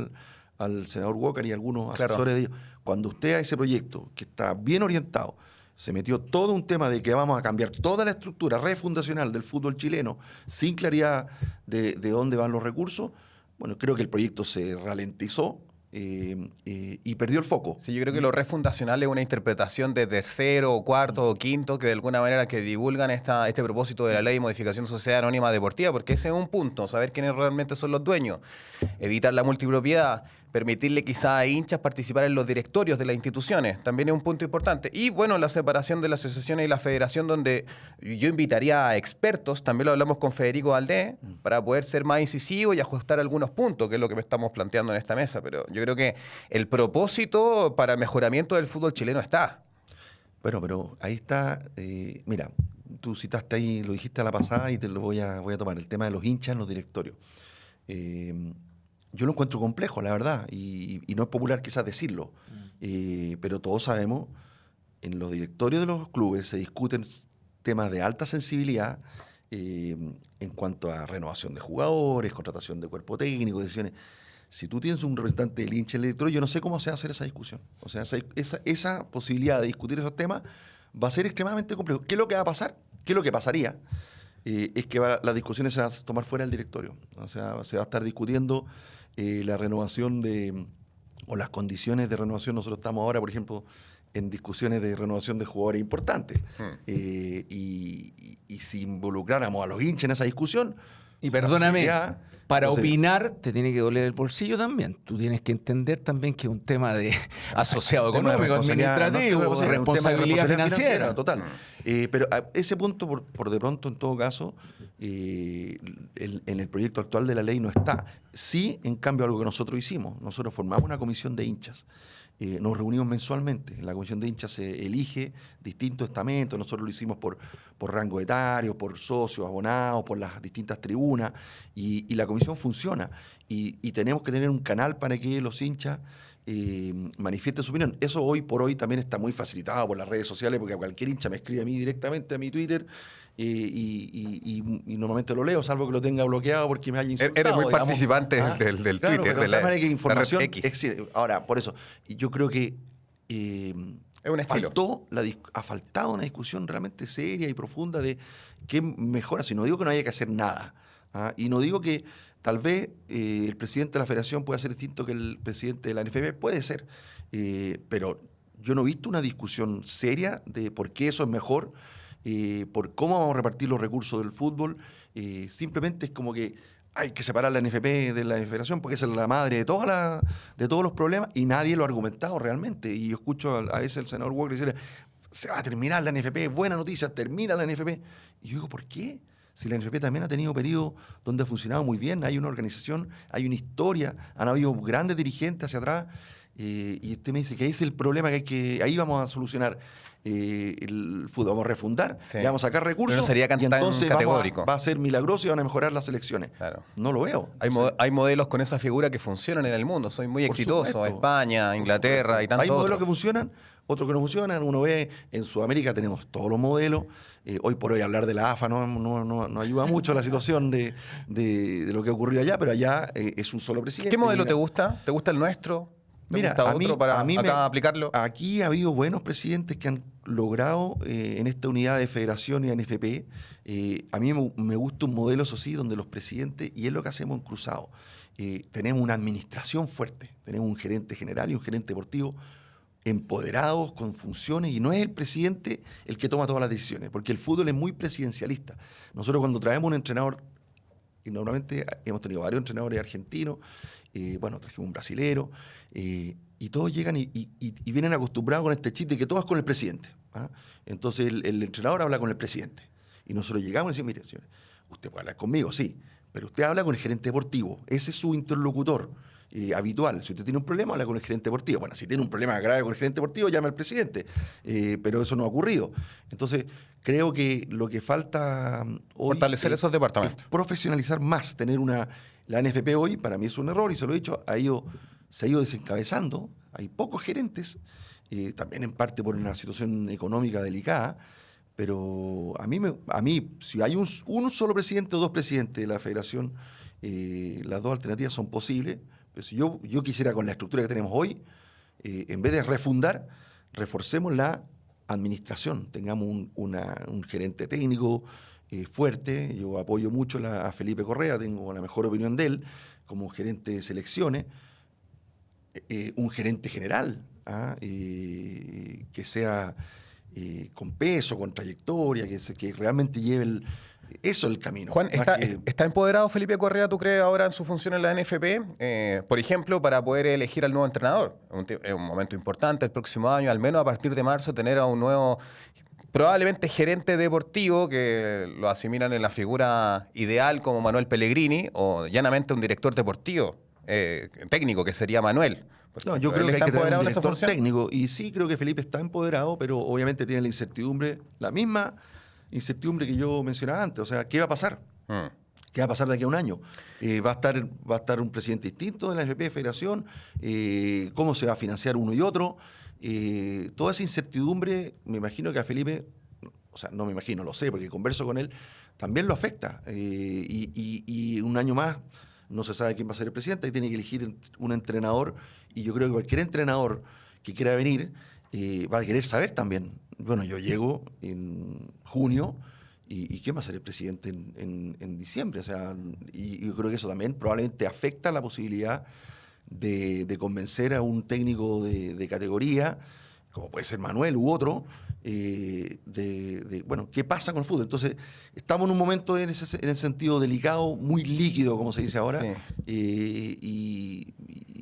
al senador Walker y a algunos asesores de ellos, cuando usted a ese proyecto, que está bien orientado, se metió todo un tema de que vamos a cambiar toda la estructura refundacional del fútbol chileno sin claridad de dónde van los recursos, bueno, creo que el proyecto se ralentizó y perdió el foco. Sí, yo creo que lo refundacional es una interpretación de tercero, cuarto o quinto que de alguna manera que divulgan este propósito de la ley de modificación de sociedad anónima deportiva, porque ese es un punto, saber quiénes realmente son los dueños, evitar la multipropiedad, permitirle quizá a hinchas participar en los directorios de las instituciones, también es un punto importante. Y bueno, la separación de las asociaciones y la federación, donde yo invitaría a expertos, también lo hablamos con Federico Valdés, para poder ser más incisivos y ajustar algunos puntos, que es lo que estamos planteando en esta mesa. Pero yo creo que el propósito para el mejoramiento del fútbol chileno está. Bueno, pero ahí está, mira, tú citaste ahí, lo dijiste a la pasada y te lo voy a tomar, el tema de los hinchas en los directorios. Yo lo encuentro complejo, la verdad, y no es popular quizás decirlo, pero todos sabemos, en los directorios de los clubes se discuten temas de alta sensibilidad en cuanto a renovación de jugadores, contratación de cuerpo técnico, decisiones. Si tú tienes un representante del hincha en el directorio, yo no sé cómo se va a hacer esa discusión. O sea, esa posibilidad de discutir esos temas va a ser extremadamente complejo. ¿Qué es lo que va a pasar? ¿Qué es lo que pasaría? Es que las discusiones se van a tomar fuera del directorio. O sea, se va a estar discutiendo la renovación o las condiciones de renovación. Nosotros estamos ahora, por ejemplo, en discusiones de renovación de jugadores importantes. Y si involucráramos a los hinchas en esa discusión... Y perdóname, para opinar te tiene que doler el bolsillo también. Tú tienes que entender también que es un tema de asociado económico, administrativo, responsabilidad financiera. Total. Pero a ese punto, por de pronto, en todo caso, en el proyecto actual de la ley no está. Sí, en cambio, algo que nosotros hicimos. Nosotros formamos una comisión de hinchas nos reunimos mensualmente. En la comisión de hinchas se elige distintos estamentos. Nosotros lo hicimos por rango etario, por socios, abonados, por las distintas tribunas. Y la comisión funciona. Y tenemos que tener un canal para que los hinchas manifiesten su opinión. Eso hoy por hoy también está muy facilitado por las redes sociales, porque cualquier hincha me escribe a mí directamente a mi Twitter. Y normalmente lo leo, salvo que lo tenga bloqueado porque me haya insultado. Eres muy digamos. participante del Claro, Twitter, pero de de manera que la información red X. existe. Ahora, por eso, y yo creo que Es un estilo. ha faltado una discusión realmente seria y profunda de qué mejora. Si no digo que no haya que hacer nada, y no digo que tal vez el presidente de la federación pueda ser distinto que el presidente de la NFP, puede ser, pero yo no he visto una discusión seria de por qué eso es mejor, por cómo vamos a repartir los recursos del fútbol. Simplemente es como que hay que separar la NFP de la federación porque esa es la madre de todos los problemas, y nadie lo ha argumentado realmente. Y yo escucho a veces al senador Walker decirle, se va a terminar la NFP, buena noticia, termina la NFP. Y yo digo, ¿por qué? Si la NFP también ha tenido periodos donde ha funcionado muy bien, hay una organización, hay una historia, han habido grandes dirigentes hacia atrás, y usted me dice que ese es el problema que ahí vamos a solucionar el fútbol, vamos a refundar, Sí. y vamos a sacar recursos, Pero no sería y tan entonces categórico. va a ser milagroso y van a mejorar las elecciones. Claro. No lo veo. Hay modelos con esa figura que funcionan en el mundo. Soy muy Por exitoso. supuesto. España, Por Inglaterra supuesto. y tantos Hay modelos otros. que funcionan, otros que no funcionan. Uno ve, en Sudamérica tenemos todos los modelos. Hoy por hoy hablar de la AFA no ayuda mucho a la situación de lo que ocurrió allá, pero allá es un solo presidente. ¿Qué modelo y te gusta? ¿Te gusta el nuestro? ¿Te Mira, gusta a mí, otro para a mí acá aplicarlo? Aquí ha habido buenos presidentes que han logrado en esta unidad de federación y NFP. A mí me gusta un modelo, eso sí, donde los presidentes, y es lo que hacemos en Cruzado, tenemos una administración fuerte, tenemos un gerente general y un gerente deportivo empoderados, con funciones, y no es el presidente el que toma todas las decisiones, porque el fútbol es muy presidencialista. Nosotros cuando traemos un entrenador, y normalmente hemos tenido varios entrenadores argentinos, trajimos un brasilero, y todos llegan y vienen acostumbrados con este chip de que todo es con el presidente. Entonces el entrenador habla con el presidente. Y nosotros llegamos y decimos, mire, señores, usted puede hablar conmigo, sí, pero usted habla con el gerente deportivo. Ese es su interlocutor habitual. Si usted tiene un problema, habla con el gerente deportivo. Bueno, si tiene un problema grave con el gerente deportivo, llame al presidente. Pero eso no ha ocurrido. Entonces, creo que lo que falta hoy Fortalecer esos departamentos. es profesionalizar más, tener la NFP hoy, para mí es un error, y se lo he dicho, se ha ido desencabezando, hay pocos gerentes, también en parte por una situación económica delicada, pero a mí si hay un solo presidente o dos presidentes de la federación, las dos alternativas son posibles, pero si yo quisiera, con la estructura que tenemos hoy, en vez de refundar, reforcemos la administración, tengamos un gerente técnico fuerte. Yo apoyo mucho a Felipe Correa, tengo la mejor opinión de él como gerente de selecciones, un gerente general que sea con peso, con trayectoria, que realmente lleve eso es el camino. Juan, ¿está empoderado Felipe Correa, tú crees, ahora en su función en la NFP? Por ejemplo, para poder elegir al nuevo entrenador. Es un momento importante el próximo año, al menos a partir de marzo, tener a un nuevo, probablemente gerente deportivo, que lo asimilan en la figura ideal como Manuel Pellegrini, o llanamente un director deportivo, técnico, que sería Manuel. No, yo creo que hay que tener un director técnico, y sí creo que Felipe está empoderado, pero obviamente tiene la incertidumbre, la misma incertidumbre que yo mencionaba antes. O sea, ¿qué va a pasar? ¿Qué va a pasar de aquí a un año? ¿Va a estar un presidente distinto de la NFP Federación? ¿Cómo se va a financiar uno y otro? Toda esa incertidumbre, me imagino que a Felipe, o sea, no me imagino, lo sé, porque converso con él, también lo afecta. Y un año más no se sabe quién va a ser el presidente, y tiene que elegir un entrenador, y yo creo que cualquier entrenador que quiera venir va a querer saber también. Bueno, yo llego en junio, ¿y quién va a ser el presidente en diciembre? O sea, y yo creo que eso también probablemente afecta la posibilidad de convencer a un técnico de categoría, como puede ser Manuel u otro, bueno, ¿qué pasa con el fútbol? Entonces, estamos en un momento en ese sentido delicado, muy líquido, como se dice ahora, Sí.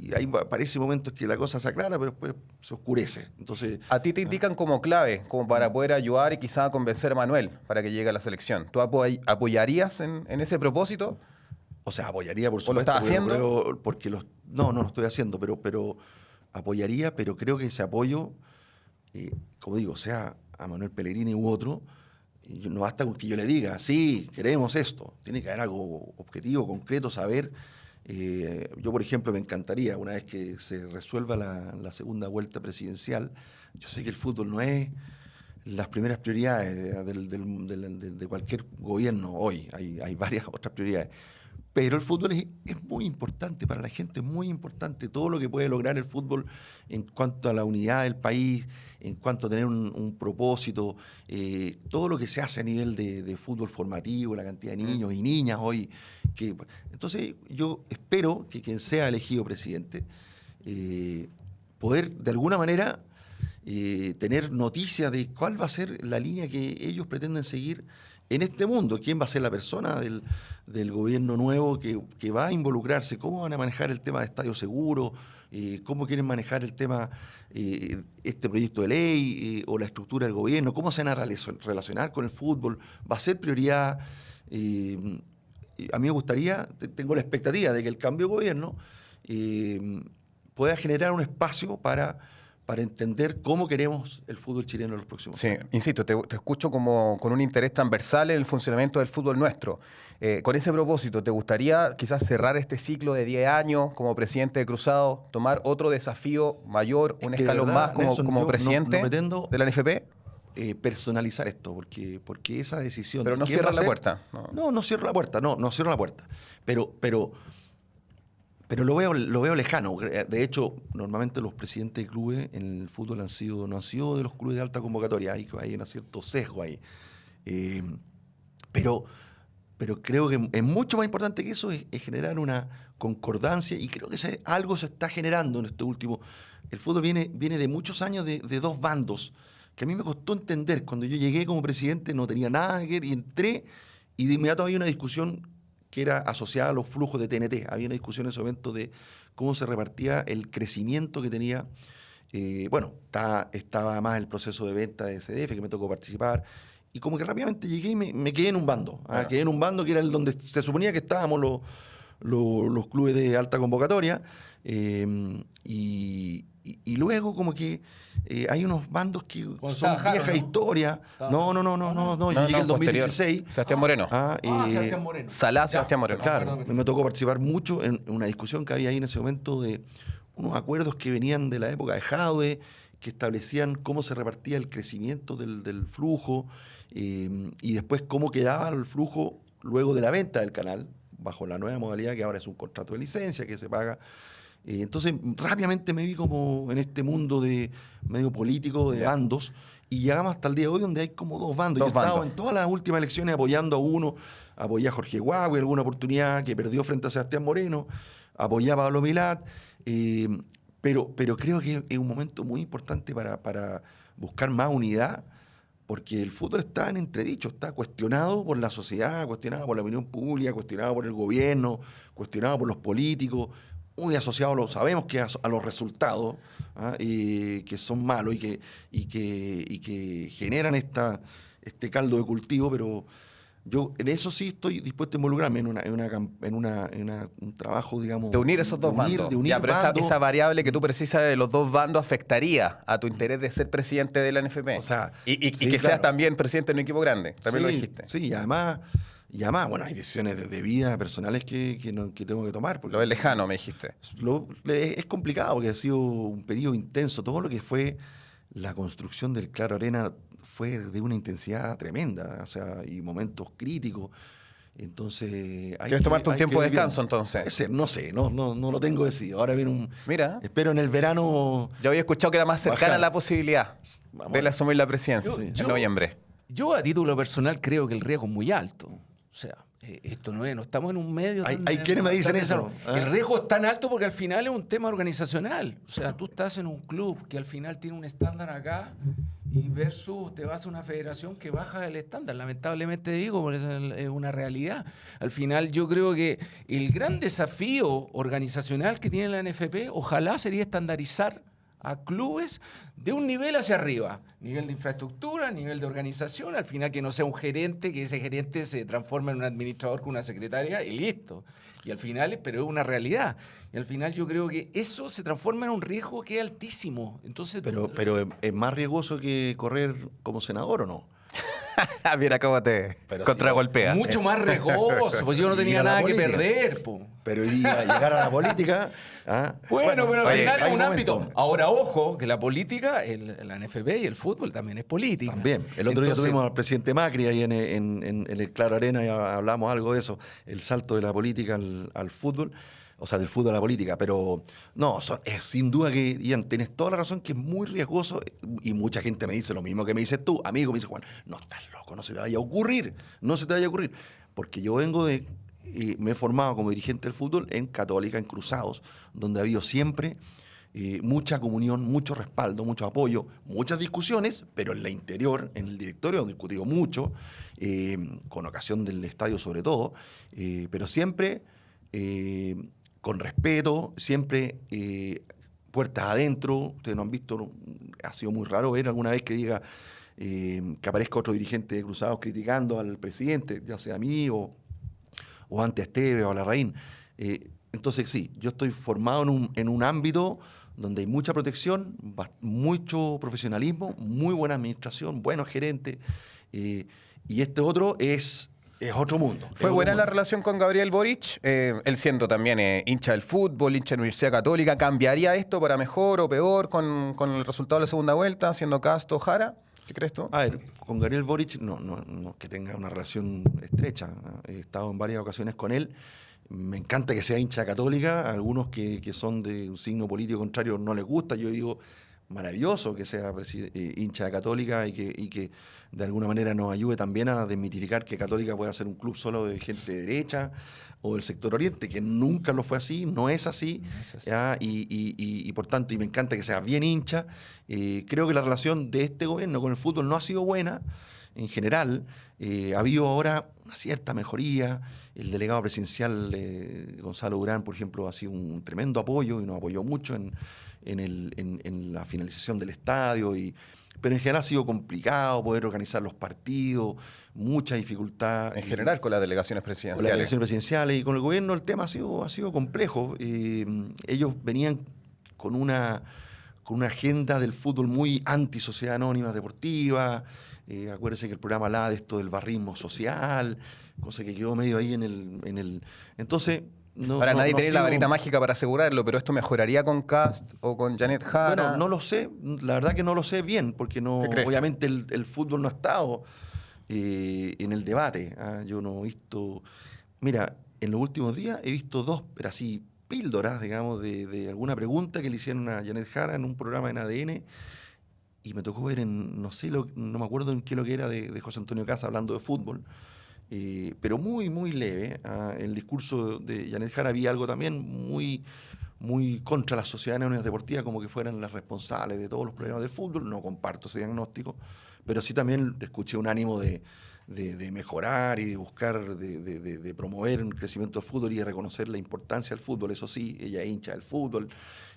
Y ahí parece momentos que la cosa se aclara, pero después se oscurece. Entonces, A ti te indican como clave, como para poder ayudar y quizá convencer a Manuel para que llegue a la selección. ¿Tú apoyarías en ese propósito? o sea, apoyaría, por ¿O lo supuesto. estás haciendo? No lo estoy haciendo, pero apoyaría, pero creo que ese apoyo, como digo, sea a Manuel Pellegrini u otro, no basta con que yo le diga, sí, queremos esto. Tiene que haber algo objetivo, concreto, saber. Yo, por ejemplo, me encantaría, una vez que se resuelva la segunda vuelta presidencial, yo sé que el fútbol no es las primeras prioridades de cualquier gobierno hoy, hay varias otras prioridades. Pero el fútbol es muy importante para la gente, es muy importante todo lo que puede lograr el fútbol en cuanto a la unidad del país, en cuanto a tener un propósito, todo lo que se hace a nivel de fútbol formativo, la cantidad de niños y niñas hoy. Entonces yo espero que quien sea elegido presidente, poder de alguna manera tener noticia de cuál va a ser la línea que ellos pretenden seguir en este mundo, quién va a ser la persona del gobierno nuevo que va a involucrarse, cómo van a manejar el tema de estadio seguro, cómo quieren manejar el tema, este proyecto de ley o la estructura del gobierno, cómo se van a relacionar con el fútbol, va a ser prioridad. A mí me gustaría, tengo la expectativa de que el cambio de gobierno pueda generar un espacio para entender cómo queremos el fútbol chileno en los próximos años. Sí, insisto, te escucho como con un interés transversal en el funcionamiento del fútbol nuestro. Con ese propósito, ¿te gustaría quizás cerrar este ciclo de 10 años como presidente de Cruzado, tomar otro desafío mayor, un escalón más como, Nelson, como presidente no pretendo de la NFP? Personalizar esto, porque esa decisión... Pero no quién va cierra a la ser- puerta. No cierro la puerta, no cierro la puerta. Pero lo veo lejano. De hecho, normalmente los presidentes de clubes en el fútbol no han sido de los clubes de alta convocatoria. Hay un cierto sesgo ahí. Pero creo que es mucho más importante que eso, es generar una concordancia, y creo que algo se está generando en este último. El fútbol viene de muchos años de dos bandos, que a mí me costó entender. Cuando yo llegué como presidente no tenía nada que ver, y entré, y de inmediato había una discusión que era asociada a los flujos de TNT. Había una discusión en ese momento de cómo se repartía el crecimiento que tenía. Estaba más el proceso de venta de CDF, que me tocó participar, y como que rápidamente llegué y me quedé en un bando. Claro. Quedé en un bando que era el donde se suponía que estábamos los clubes de alta convocatoria, y luego como que hay unos bandos que son vieja historia. No, yo llegué en el posterior. 2016. Sebastián Moreno. Sebastián Moreno. Salá, Ya. Sebastián Moreno. Claro, me tocó participar mucho en una discusión que había ahí en ese momento de unos acuerdos que venían de la época de Jadwe, que establecían cómo se repartía el crecimiento del flujo, y después cómo quedaba el flujo luego de la venta del canal, bajo la nueva modalidad que ahora es un contrato de licencia que se paga. Entonces rápidamente me vi como en este mundo de medio político, de bandos, y llegamos hasta el día de hoy donde hay como dos bandos. Yo he estado en todas las últimas elecciones apoyando a uno, apoyé a Jorge Guagüe en alguna oportunidad que perdió frente a Sebastián Moreno, apoyé a Pablo Milat, pero creo que es un momento muy importante para buscar más unidad, porque el fútbol está en entredicho, está cuestionado por la sociedad, cuestionado por la opinión pública, cuestionado por el gobierno, cuestionado por los políticos, muy asociado, sabemos que a los resultados, que son malos y que generan este caldo de cultivo, pero yo en eso sí estoy dispuesto a involucrarme en un trabajo, digamos... De unir esos dos bandos. De unir ya, pero bandos. esa variable que tú precisas de los dos bandos afectaría a tu interés de ser presidente de la NFP. O sea, y sí, que claro. seas también presidente de un equipo grande. También lo Sí, dijiste. Sí, y además, bueno, hay decisiones de vida personales que tengo que tomar. Porque Lo ves lejano, me dijiste. es complicado porque ha sido un periodo intenso. Todo lo que fue la construcción del Claro Arena fue de una intensidad tremenda, o sea, y momentos críticos. Entonces, ¿Quieres tomarte un tiempo de descanso, entonces? Puede ser, no sé, no lo tengo decidido. Ahora viene Mira. espero en el verano. Yo había escuchado que era más cercana bajar. a la posibilidad Vamos de a ver. asumir la presidencia en noviembre. Yo a título personal creo que el riesgo es muy alto. O sea, esto no estamos en un medio... Hay tan- quienes me dicen tan eso. El riesgo es tan alto porque al final es un tema organizacional. O sea, tú estás en un club que al final tiene un estándar acá y versus te vas a una federación que baja el estándar. Lamentablemente digo, por eso es una realidad. Al final yo creo que el gran desafío organizacional que tiene la NFP ojalá sería estandarizar a clubes de un nivel hacia arriba, nivel de infraestructura, nivel de organización, al final que no sea un gerente, que ese gerente se transforme en un administrador con una secretaria y listo. Y al final, pero es una realidad. Y al final yo creo que eso se transforma en un riesgo que es altísimo. Entonces, Pero es más riesgoso que correr como senador, ¿o no? Mira cómo te Pero contragolpea. mucho más riesgoso, pues yo no Y tenía a la nada que política. perder, po. Pero llegar a la política... Bueno, pero al oye, final es hay un ámbito. momentos. Ahora, ojo, que la política, la NFP y el fútbol también es política. También. El otro día Entonces, tuvimos al presidente Macri ahí en el Claro Arena y hablamos algo de eso, el salto de la política al fútbol, o sea, del fútbol a la política. Pero no, es sin duda que, Ian, tienes toda la razón, que es muy riesgoso y mucha gente me dice lo mismo que me dices tú, amigo, me dice Juan, no estás loco, no se te vaya a ocurrir, no se te vaya a ocurrir. Porque yo vengo de... me he formado como dirigente del fútbol en Católica, en Cruzados, donde ha habido siempre mucha comunión, mucho respaldo, mucho apoyo, muchas discusiones, pero en la interior, en el directorio, hemos discutido mucho, con ocasión del estadio sobre todo, pero siempre con respeto, siempre puertas adentro. Ustedes no han visto, ha sido muy raro ver alguna vez que diga que aparezca otro dirigente de Cruzados criticando al presidente, ya sea a mí o antes Esteve o a Larraín. Entonces, sí, yo estoy formado en un ámbito donde hay mucha protección, mucho profesionalismo, muy buena administración, buenos gerentes, y este otro es otro mundo. ¿Fue es buena otro la mundo. relación con Gabriel Boric? Él siendo también hincha del fútbol, hincha de la Universidad Católica, ¿cambiaría esto para mejor o peor con el resultado de la segunda vuelta, siendo Castro Jara? ¿Qué crees tú? A ver, con Gabriel Boric no que tenga una relación estrecha. He estado en varias ocasiones con él. Me encanta que sea hincha católica. A algunos que son de un signo político contrario no les gusta. Yo digo, maravilloso que sea hincha católica y que de alguna manera nos ayude también a desmitificar que Católica pueda ser un club solo de gente de derecha o del sector oriente, que nunca lo fue así, no es así. No es así. ¿Ya? Y por tanto, y me encanta que sea bien hincha. Creo que la relación de este gobierno con el fútbol no ha sido buena en general. Ha habido ahora una cierta mejoría. El delegado presidencial Gonzalo Durán, por ejemplo, ha sido un tremendo apoyo y nos apoyó mucho en la finalización del estadio. Pero en general ha sido complicado poder organizar los partidos, mucha dificultad. En general, con las delegaciones Con las presidenciales. elecciones presidenciales y con el gobierno el tema ha sido complejo. Ellos venían con una agenda del fútbol muy anti-sociedad anónima deportiva. Acuérdense que el programa hablaba de esto del barrismo social, cosa que quedó medio ahí en el... Entonces... Ahora nadie tiene la ha sido- varita mágica para asegurarlo, pero esto mejoraría con Cast o con Janet Jara. Bueno, no lo sé, la verdad que no lo sé bien, porque ¿Qué crees? obviamente el fútbol no ha estado en el debate. Yo no he visto... Mira, en los últimos días he visto dos, pero así, píldoras, digamos, de alguna pregunta que le hicieron a Janet Jara en un programa en ADN, y me tocó ver no me acuerdo en qué lo que era de José Antonio Caz hablando de fútbol, pero muy, muy leve. El discurso de Janet Jara había algo también muy, muy contra las sociedades anónimas deportivas, como que fueran las responsables de todos los problemas del fútbol. No comparto ese diagnóstico, pero sí también escuché un ánimo de mejorar y de buscar, de promover un crecimiento del fútbol y de reconocer la importancia del fútbol. Eso sí, ella es hincha del fútbol,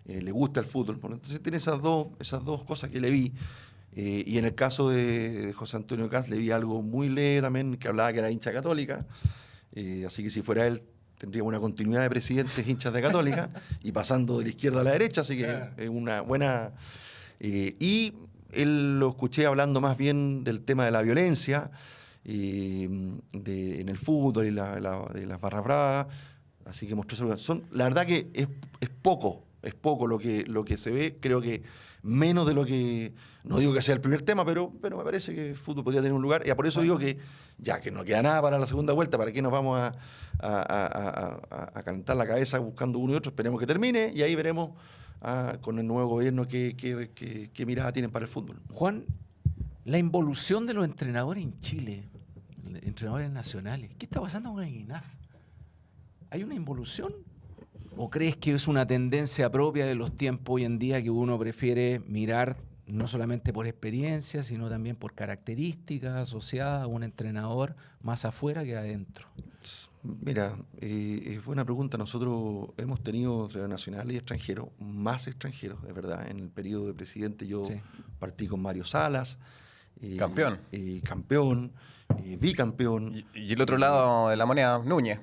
le gusta el fútbol. Entonces tiene esas dos cosas que le vi. Y en el caso de José Antonio Caz le vi algo muy leve también, que hablaba que era hincha católica. Así que si fuera él, tendríamos una continuidad de presidentes hinchas de Católica y pasando de la izquierda a la derecha, así que es una buena... y él lo escuché hablando más bien del tema de la violencia en el fútbol y de las barras bravas, así que mostró la verdad que es poco lo que se ve. Creo que menos de lo que... No digo que sea el primer tema, pero me parece que el fútbol podría tener un lugar. Y por eso digo que ya que no queda nada para la segunda vuelta, ¿para qué nos vamos a calentar la cabeza buscando uno y otro? Esperemos que termine y ahí veremos con el nuevo gobierno qué mirada tienen para el fútbol. Juan, la involución de los entrenadores en Chile, entrenadores nacionales, ¿qué está pasando con el INAF? ¿Hay una involución? ¿O crees que es una tendencia propia de los tiempos hoy en día que uno prefiere mirar no solamente por experiencia, sino también por características asociadas a un entrenador más afuera que adentro? Mira, es buena pregunta. Nosotros hemos tenido entrenadores nacionales y extranjeros, más extranjeros, es verdad. En el periodo de presidente yo partí con Mario Salas. Campeón. Campeón, bicampeón. Y el otro lado de la moneda, Núñez.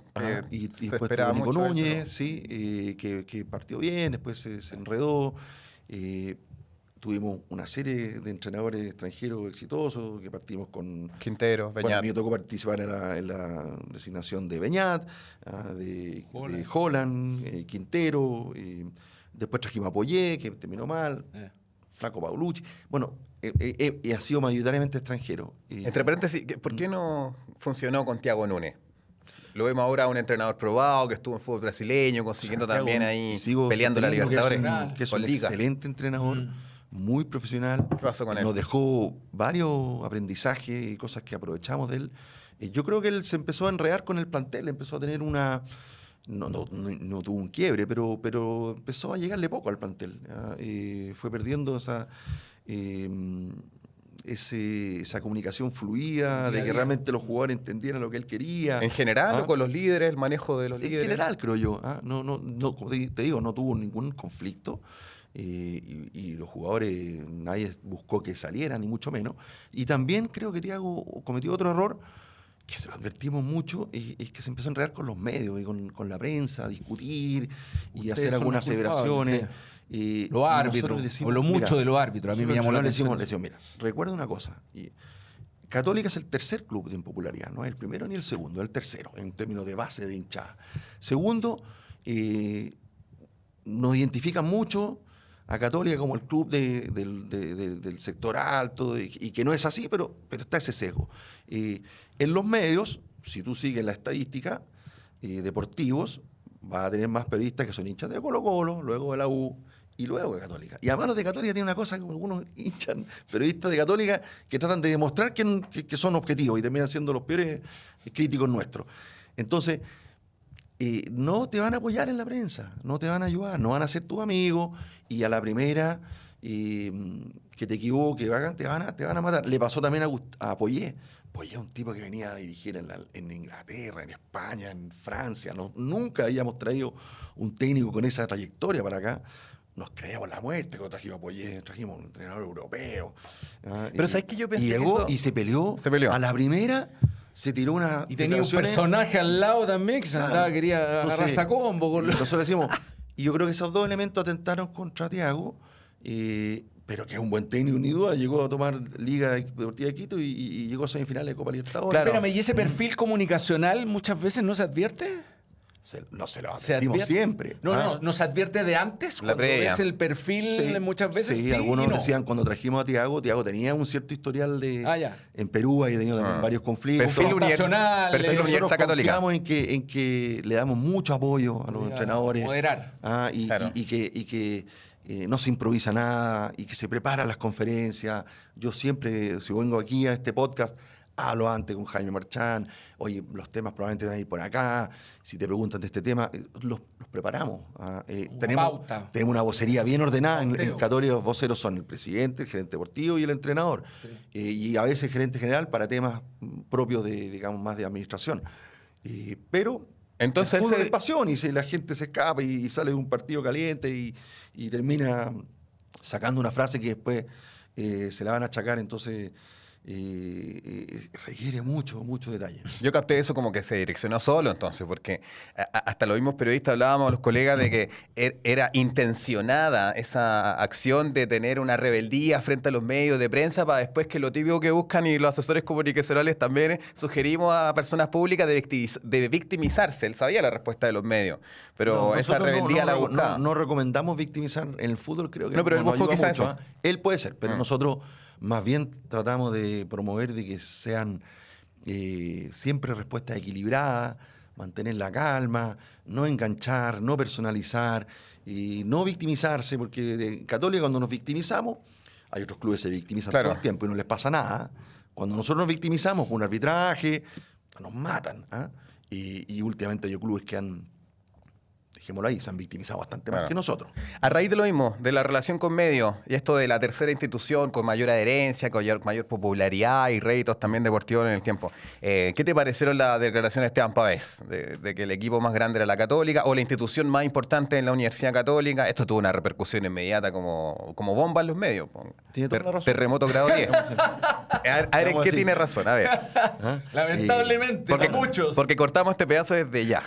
Y se después esperaba tuvo Nico mucho, Núñez, sí, que partió bien, después se enredó. Tuvimos una serie de entrenadores extranjeros exitosos, que partimos con Quintero, Bueno, Beñat. a mí me tocó participar en la designación de Beñat, de Holland, Quintero, después trajimos a Poyet, que terminó mal, Flaco Paulucci. Bueno, ha sido mayoritariamente extranjero. Entre paréntesis, ¿por qué no funcionó con Thiago Núñez? Lo vemos ahora un entrenador probado que estuvo en fútbol brasileño, consiguiendo Santiago, también ahí, sigo peleando la sosteniendo Libertadores. que es con un Liga. excelente entrenador, muy profesional. ¿Qué pasó con él? Nos dejó varios aprendizajes y cosas que aprovechamos de él. Yo creo que él se empezó a enredar con el plantel, empezó a tener una... No tuvo un quiebre, pero empezó a llegarle poco al plantel. Fue perdiendo esa comunicación fluida, de que realmente los jugadores entendieran lo que él quería. ¿En general o con los líderes, el manejo de los En líderes? general, creo yo. No, como te digo, no tuvo ningún conflicto. Y los jugadores, nadie buscó que salieran, ni mucho menos. Y también creo que Thiago cometió otro error, que se lo advertimos mucho, es que se empezó a enredar con los medios y con la prensa, a discutir y Ustedes hacer son algunas los culpables, aseveraciones. Y Los árbitros, decimos, habló mucho mira, de los árbitros, a mí me nosotros llamó la le atención. decimos, mira, recuerda una cosa, Católica es el tercer club en popularidad, no es el primero ni el segundo, es el tercero, en términos de base de hinchada. Segundo, nos identifican mucho a Católica como el club del sector alto, y que no es así, pero está ese sesgo. En los medios, si tú sigues la estadística, deportivos, vas a tener más periodistas que son hinchas de Colo-Colo, luego de la U y luego de Católica. Y además los de Católica tienen una cosa que algunos hinchan periodistas de Católica que tratan de demostrar que son objetivos y terminan siendo los peores críticos nuestros. Entonces, no te van a apoyar en la prensa, no te van a ayudar, no van a ser tus amigos y a la primera que te equivoques, te van a matar. Le pasó también a Poyet. Poyet es un tipo que venía a dirigir en Inglaterra, en España, en Francia. Nunca habíamos traído un técnico con esa trayectoria para acá. Nos creíamos la muerte cuando trajimos a Poyet, trajimos un entrenador europeo. Pero ¿sabes qué? Yo pensé y que llegó eso- y se peleó. Se peleó. A la primera se tiró una... Y tenía un declaraciones- personaje al lado también que se andaba, Claro. quería agarrar Entonces, esa combo. y nosotros decimos, y yo creo que esos dos elementos atentaron contra Thiago, pero que es un buen técnico, ni duda. Llegó a tomar Liga Deportiva de Quito y llegó a semifinales de Copa Libertadores. Claro. Espérame, ¿y ese perfil comunicacional muchas veces no se advierte? No se lo ¿Se advertimos advierte? siempre. No se advierte de antes. La Cuando previa. ves el perfil Sí, muchas veces. sí, Sí, algunos y no. decían cuando trajimos a Thiago tenía un cierto historial Ya. en Perú, había tenido también varios conflictos. Perfil Nacional, Perfil nosotros Universidad Católica. Confiamos en que le damos mucho apoyo a los Ya, entrenadores. moderar. Claro. Y que no se improvisa nada y que se prepara las conferencias. Yo siempre, si vengo aquí a este podcast, hablo antes con Jaime Marchán. Oye, los temas probablemente van a ir por acá. Si te preguntan de este tema, los preparamos. Pauta. Tenemos una vocería bien ordenada. En Pauteo. Católica los voceros son el presidente, el gerente deportivo y el entrenador. Y a veces el gerente general para temas propios de, digamos, más de administración. Pero Entonces, el fútbol ese- es pasión y si la gente se escapa y sale de un partido caliente y termina sacando una frase que después se la van a achacar, entonces requiere mucho detalle. Yo capté eso como que se direccionó solo entonces, porque hasta los mismos periodistas hablábamos, los colegas, de que era intencionada esa acción de tener una rebeldía frente a los medios de prensa para después que lo típico que buscan y los asesores comunicacionales también sugerimos a personas públicas de victimizarse. Él sabía la respuesta de los medios, pero No, esa nosotros rebeldía la buscaba. no recomendamos victimizar en el fútbol, creo que No, pero él nos buscó ayuda quizá mucho, eso. Él puede ser, pero nosotros más bien tratamos de promover de que sean siempre respuestas equilibradas, mantener la calma, no enganchar, no personalizar, no victimizarse, porque en Católica cuando nos victimizamos, hay otros clubes que se victimizan Claro. todo el tiempo y no les pasa nada. Cuando nosotros nos victimizamos con un arbitraje, nos matan. Y últimamente hay clubes que han dejémoslo ahí, se han victimizado bastante Bueno. más que nosotros. A raíz de lo mismo, de la relación con medios y esto de la tercera institución con mayor adherencia, con mayor popularidad y réditos también deportivos en el tiempo, ¿qué te parecieron las declaraciones de Esteban Pavés? De que el equipo más grande era la Católica o la institución más importante en la Universidad Católica. Esto tuvo una repercusión inmediata como bomba en los medios. Tiene toda la razón. Terremoto grado 10. A ver, ¿en Vamos qué así. tiene razón? A ver. ¿Ah? Lamentablemente, Porque, para muchos. porque cortamos este pedazo desde ya.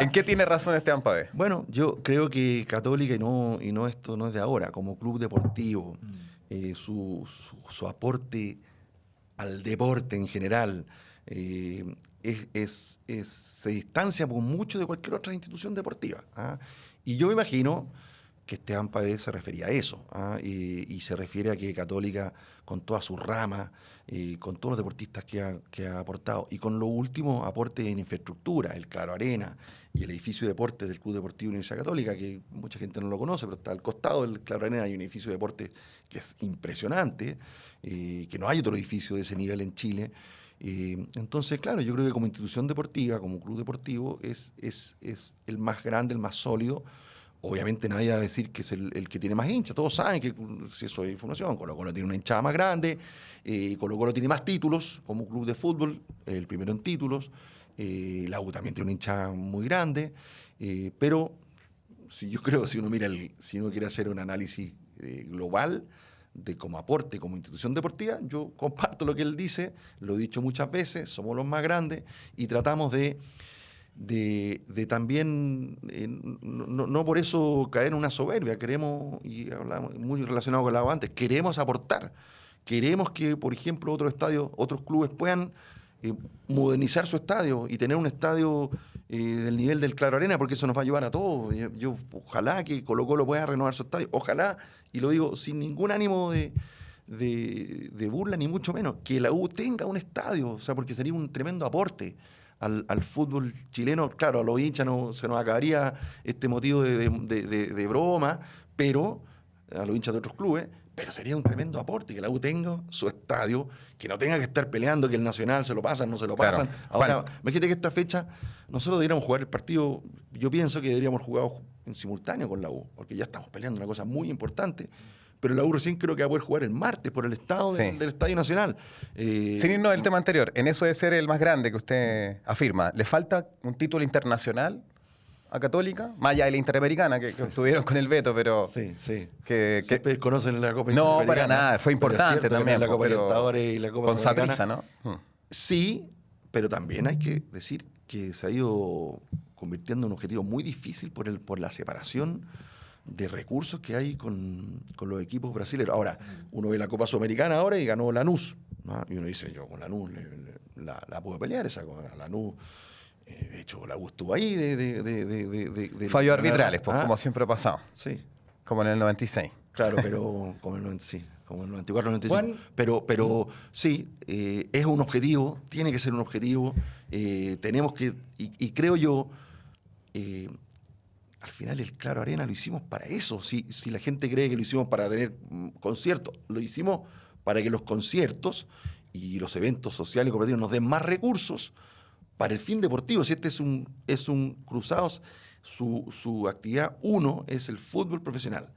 ¿En qué tiene razón Esteban Pavés? Bueno, yo creo que Católica, y no esto no es de ahora, como club deportivo, su aporte al deporte en general se distancia por mucho de cualquier otra institución deportiva. ¿Ah? Y yo me imagino que Esteban Pavés se refería a eso, ¿ah? Y se refiere a que Católica, con todas sus ramas, con todos los deportistas que ha aportado, y con los últimos aportes en infraestructura, el Claro Arena y el edificio de deportes del Club Deportivo Universidad Católica, que mucha gente no lo conoce, pero está al costado del Claro Arena, hay un edificio de deportes que es impresionante, que no hay otro edificio de ese nivel en Chile. Entonces, claro, yo creo que como institución deportiva, como club deportivo, es el más grande, el más sólido. Obviamente nadie va a decir que es el que tiene más hinchas. Todos saben que, si eso es información, Colo-Colo tiene una hinchada más grande, Colo-Colo tiene más títulos como club de fútbol, el primero en títulos, la U también tiene una hinchada muy grande, pero yo creo que si uno quiere hacer un análisis global de como aporte, como institución deportiva, yo comparto lo que él dice, lo he dicho muchas veces, somos los más grandes y tratamos de también, no por eso caer en una soberbia, queremos, y hablamos muy relacionado con lo que hablaba antes, queremos aportar, queremos que, por ejemplo, otros clubes puedan modernizar su estadio y tener un estadio del nivel del Claro Arena, porque eso nos va a ayudar a todos. Yo ojalá que Colo-Colo pueda renovar su estadio, ojalá, y lo digo sin ningún ánimo de burla, ni mucho menos, que la U tenga un estadio, o sea, porque sería un tremendo aporte al fútbol chileno. Claro, a los hinchas se nos acabaría este motivo de broma, pero a los hinchas de otros clubes, pero sería un tremendo aporte que la U tenga su estadio, que no tenga que estar peleando que el Nacional se lo pasan, no se lo pasan. Claro. Ahora, imagínate que esta fecha nosotros deberíamos jugar el partido, yo pienso que deberíamos jugar en simultáneo con la U, porque ya estamos peleando una cosa muy importante. Pero la U recién creo que va a poder jugar el martes por el estado del Estadio Nacional. Sin irnos del tema anterior, en eso de ser el más grande que usted afirma, ¿le falta un título internacional a Católica? Más allá de la Interamericana que obtuvieron con el veto, pero... Sí. Que conocen la Copa no, Interamericana. para nada, fue importante también. La Copa pero Libertadores y la Copa con Sudamericana. Saprissa, ¿no? Sí, pero también hay que decir que se ha ido convirtiendo en un objetivo muy difícil por la separación de recursos que hay con los equipos brasileños. Ahora, uno ve la Copa Sudamericana ahora y ganó Lanús, ¿no? Y uno dice, yo con Lanús la puedo pelear, esa con Lanús. De hecho, la U estuvo ahí Fallos arbitrales, pues, ¿Ah? como siempre ha pasado. Sí. Como en el 96. Claro, pero como el 94, 95. Juan. Pero sí, es un objetivo, tiene que ser un objetivo. Tenemos que, y creo yo, al final el Claro Arena lo hicimos para eso. Si la gente cree que lo hicimos para tener conciertos, lo hicimos para que los conciertos y los eventos sociales y corporativos nos den más recursos para el fin deportivo. Si este es un cruzados, su actividad uno es el fútbol profesional,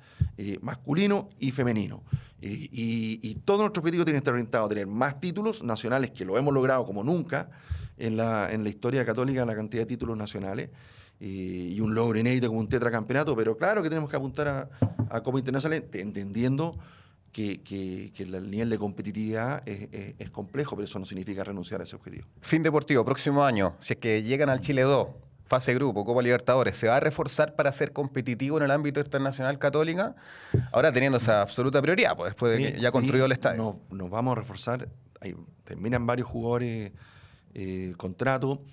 masculino y femenino. Y todo nuestro objetivo tiene que estar orientado a tener más títulos nacionales, que lo hemos logrado como nunca en la historia católica, la cantidad de títulos nacionales. Y un logro inédito como un tetracampeonato, pero claro que tenemos que apuntar a Copa Internacional, entendiendo que el nivel de competitividad es complejo, pero eso no significa renunciar a ese objetivo. Fin deportivo, próximo año, si es que llegan al Chile 2, fase grupo, Copa Libertadores, ¿se va a reforzar para ser competitivo en el ámbito internacional Católica? Ahora teniendo esa absoluta prioridad, pues después de que ya construyó el estadio. Nos vamos a reforzar, terminan varios jugadores contrato.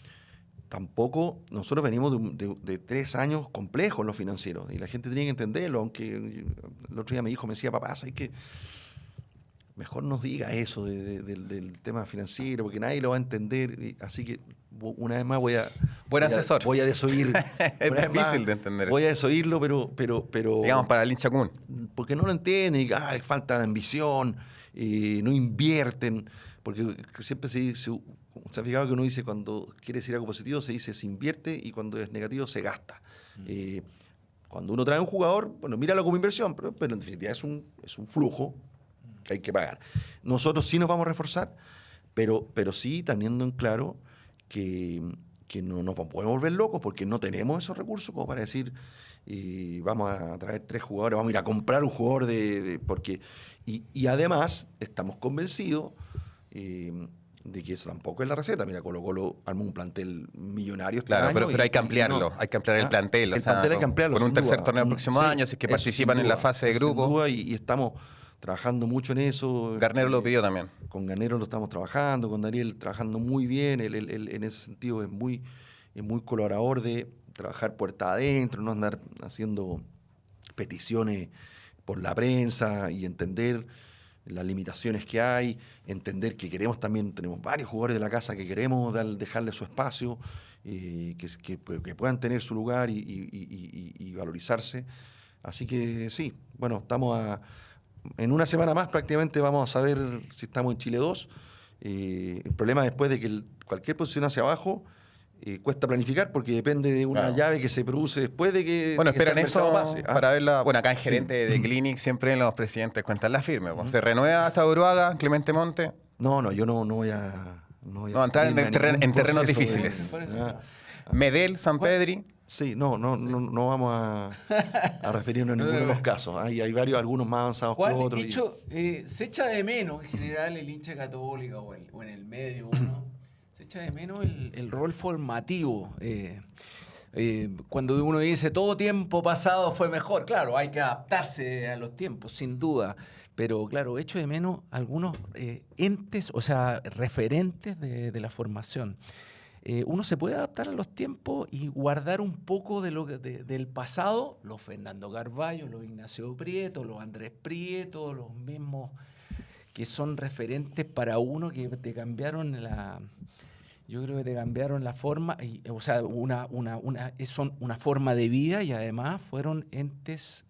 Tampoco, nosotros venimos de 3 años complejos en lo financiero y la gente tiene que entenderlo, aunque el otro día mi hijo me decía, papá, ¿sabes qué? Mejor nos diga eso del tema financiero, porque nadie lo va a entender, así que una vez más voy a desoír. Es difícil de entender. Voy a desoírlo, pero digamos, para el hincha común. Porque no lo entienden, falta de ambición, no invierten, porque siempre ¿Se ha fijado que uno dice cuando quiere decir algo positivo se dice se invierte y cuando es negativo se gasta? Cuando uno trae un jugador, bueno, míralo como inversión, pero en definitiva es un flujo que hay que pagar. Nosotros sí nos vamos a reforzar, pero sí teniendo en claro que no nos podemos volver locos porque no tenemos esos recursos como para decir vamos a traer 3 jugadores, vamos a ir a comprar un jugador porque y además estamos convencidos de que eso tampoco es la receta. Mira, Colo-Colo armó un plantel millonario este Claro, año pero hay que ampliarlo, hay que ampliar el plantel. El plantel hay que ampliarlo, por un sin tercer duda. torneo el próximo Sí, año, así que eso, participan sin en la duda, fase de sin grupo. duda, y estamos trabajando mucho en eso. Garnero lo pidió también. Con Garnero lo estamos trabajando, con Daniel trabajando muy bien. Él en ese sentido es muy colaborador de trabajar puerta adentro, no andar haciendo peticiones por la prensa y entender las limitaciones que hay, entender que queremos también, tenemos varios jugadores de la casa que queremos dejarle su espacio, que puedan tener su lugar y valorizarse. Así que sí, bueno, en una semana más prácticamente vamos a saber si estamos en Chile 2. El problema después de que cualquier posición hacia abajo cuesta planificar porque depende de una llave que se produce después de que Bueno, esperan el mercado eso pase. para verla. Bueno, acá en gerente de Clinic siempre los presidentes cuentan la firme. Pues. Se renueva hasta Uruaga, Clemente Monte. No, yo no voy a... No entrar en terrenos proceso difíciles. Medel, San Pedri. Sí, no vamos a referirnos a ninguno de los casos. Hay varios, algunos más avanzados que otros. Se echa de menos en general el hincha católica o en el medio uno. Se echa de menos el rol formativo. Cuando uno dice todo tiempo pasado fue mejor, claro, hay que adaptarse a los tiempos, sin duda. Pero claro, echo de menos algunos entes, o sea, referentes de la formación. Uno se puede adaptar a los tiempos y guardar un poco del pasado, los Fernando Carvalho, los Ignacio Prieto, los Andrés Prieto, los mismos que son referentes para uno que te cambiaron yo creo que te cambiaron la forma, o sea, son una forma de vida y además fueron entes,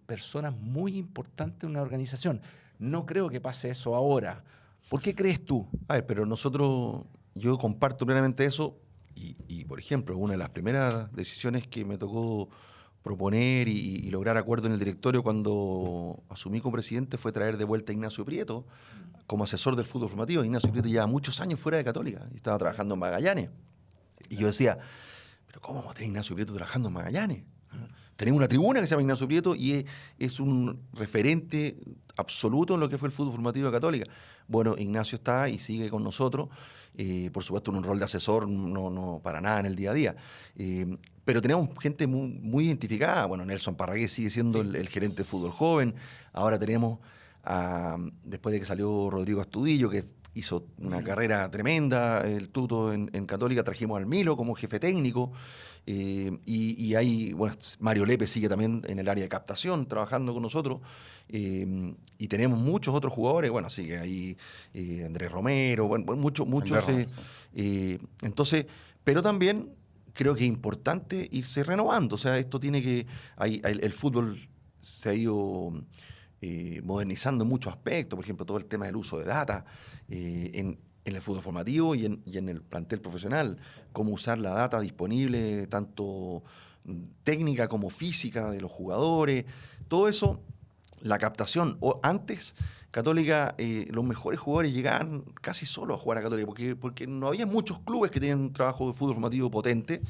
personas muy importantes en una organización. No creo que pase eso ahora. ¿Por qué crees tú? A ver, pero yo comparto plenamente eso y, por ejemplo, una de las primeras decisiones que me tocó proponer y lograr acuerdo en el directorio cuando asumí como presidente fue traer de vuelta a Ignacio Prieto como asesor del fútbol formativo. Ignacio Prieto lleva muchos años fuera de Católica y estaba trabajando en Magallanes. Y yo decía, ¿pero cómo vamos a tener a Ignacio Prieto trabajando en Magallanes? Tenemos una tribuna que se llama Ignacio Prieto y es un referente absoluto en lo que fue el fútbol formativo de Católica. Bueno, Ignacio está y sigue con nosotros, por supuesto en un rol de asesor, no para nada en el día a día. Pero tenemos gente muy identificada. Bueno, Nelson Parragué sigue siendo el gerente de fútbol joven. Ahora tenemos, después de que salió Rodrigo Astudillo, que hizo una carrera tremenda, el tuto en Católica, trajimos al Milo como jefe técnico. Y hay, bueno, Mario Lepe sigue también en el área de captación, trabajando con nosotros. Y tenemos muchos otros jugadores, bueno, sigue ahí Andrés Romero, bueno, muchos. Entonces, pero también creo que es importante irse renovando. O sea, esto tiene que... el fútbol se ha ido modernizando en muchos aspectos, por ejemplo, todo el tema del uso de data en el fútbol formativo y en el plantel profesional, cómo usar la data disponible, tanto técnica como física de los jugadores, todo eso, la captación. Antes, Católica, los mejores jugadores llegaban casi solo a jugar a Católica, porque no había muchos clubes que tenían un trabajo de fútbol formativo potente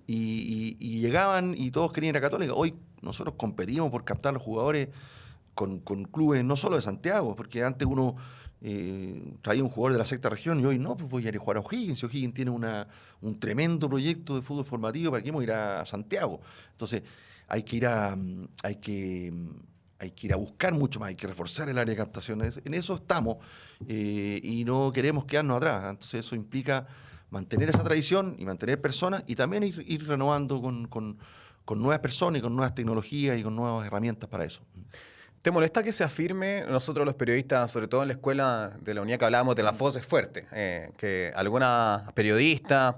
y llegaban y todos querían ir a Católica. Hoy nosotros competimos por captar los jugadores con clubes no solo de Santiago, porque antes uno traía un jugador de la sexta región y hoy no, pues voy a ir a jugar a O'Higgins. O'Higgins tiene un tremendo proyecto de fútbol formativo, ¿para qué vamos a ir a Santiago? Entonces hay que ir a buscar mucho más, hay que reforzar el área de captación. En eso estamos y no queremos quedarnos atrás. Entonces eso implica mantener esa tradición y mantener personas y también ir renovando con nuevas personas y con nuevas tecnologías y con nuevas herramientas para eso. ¿Te molesta que se afirme, nosotros los periodistas, sobre todo en la escuela de la unidad que hablábamos de las voces fuertes, que algunas periodistas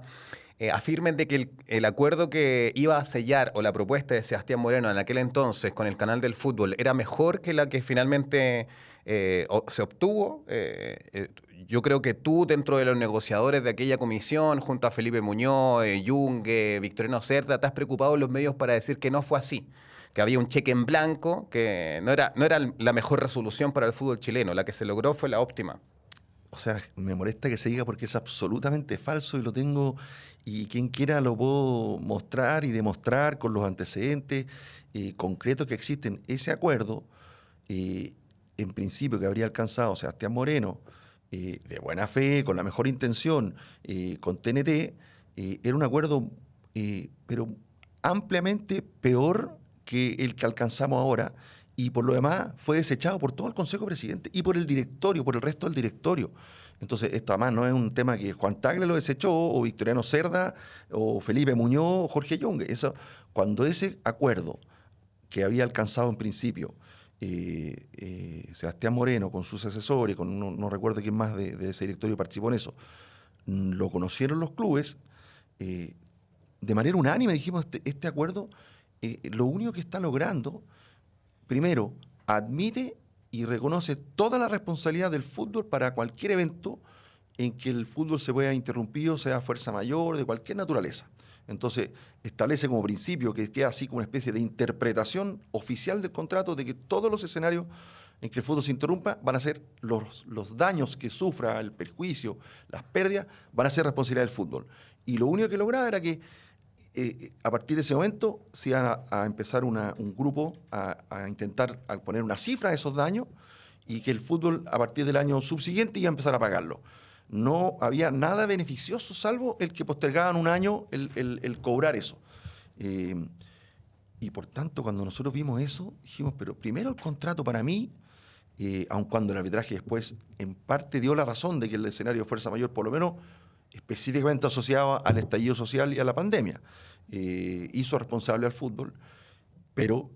afirmen de que el acuerdo que iba a sellar o la propuesta de Sebastián Moreno en aquel entonces con el canal del fútbol era mejor que la que finalmente se obtuvo. Yo creo que tú, dentro de los negociadores de aquella comisión, junto a Felipe Muñoz, Yungue, Victoriano Cerda, te has preocupado en los medios para decir que no fue así, que había un cheque en blanco, que no era la mejor resolución para el fútbol chileno. La que se logró fue la óptima. O sea, me molesta que se diga porque es absolutamente falso y lo tengo, y quien quiera lo puedo mostrar y demostrar con los antecedentes concretos que existen. Ese acuerdo, en principio, que habría alcanzado Sebastián Moreno, de buena fe, con la mejor intención, con TNT, era un acuerdo, pero ampliamente peor que el que alcanzamos ahora. Y por lo demás fue desechado por todo el Consejo Presidente y por el directorio, por el resto del directorio. Entonces, esto además no es un tema que Juan Tagle lo desechó, o Victoriano Cerda, o Felipe Muñoz, o Jorge Yungue. Eso, cuando ese acuerdo que había alcanzado en principio Sebastián Moreno con sus asesores, con no recuerdo quién más de ese directorio participó en eso, lo conocieron los clubes, de manera unánime dijimos, este acuerdo lo único que está logrando, primero, admite y reconoce toda la responsabilidad del fútbol para cualquier evento en que el fútbol se vea interrumpido, sea fuerza mayor, de cualquier naturaleza. Entonces, establece como principio que queda así como una especie de interpretación oficial del contrato de que todos los escenarios en que el fútbol se interrumpa van a ser los daños que sufra, el perjuicio, las pérdidas, van a ser responsabilidad del fútbol. Y lo único que lograba era que a partir de ese momento se iba a empezar un grupo a intentar poner una cifra de esos daños y que el fútbol a partir del año subsiguiente iba a empezar a pagarlo. No había nada beneficioso salvo el que postergaban un año el cobrar eso. Y por tanto, cuando nosotros vimos eso, dijimos, pero primero el contrato para mí, aun cuando el arbitraje después en parte dio la razón de que el escenario de fuerza mayor, por lo menos específicamente asociado al estallido social y a la pandemia, hizo responsable al fútbol, pero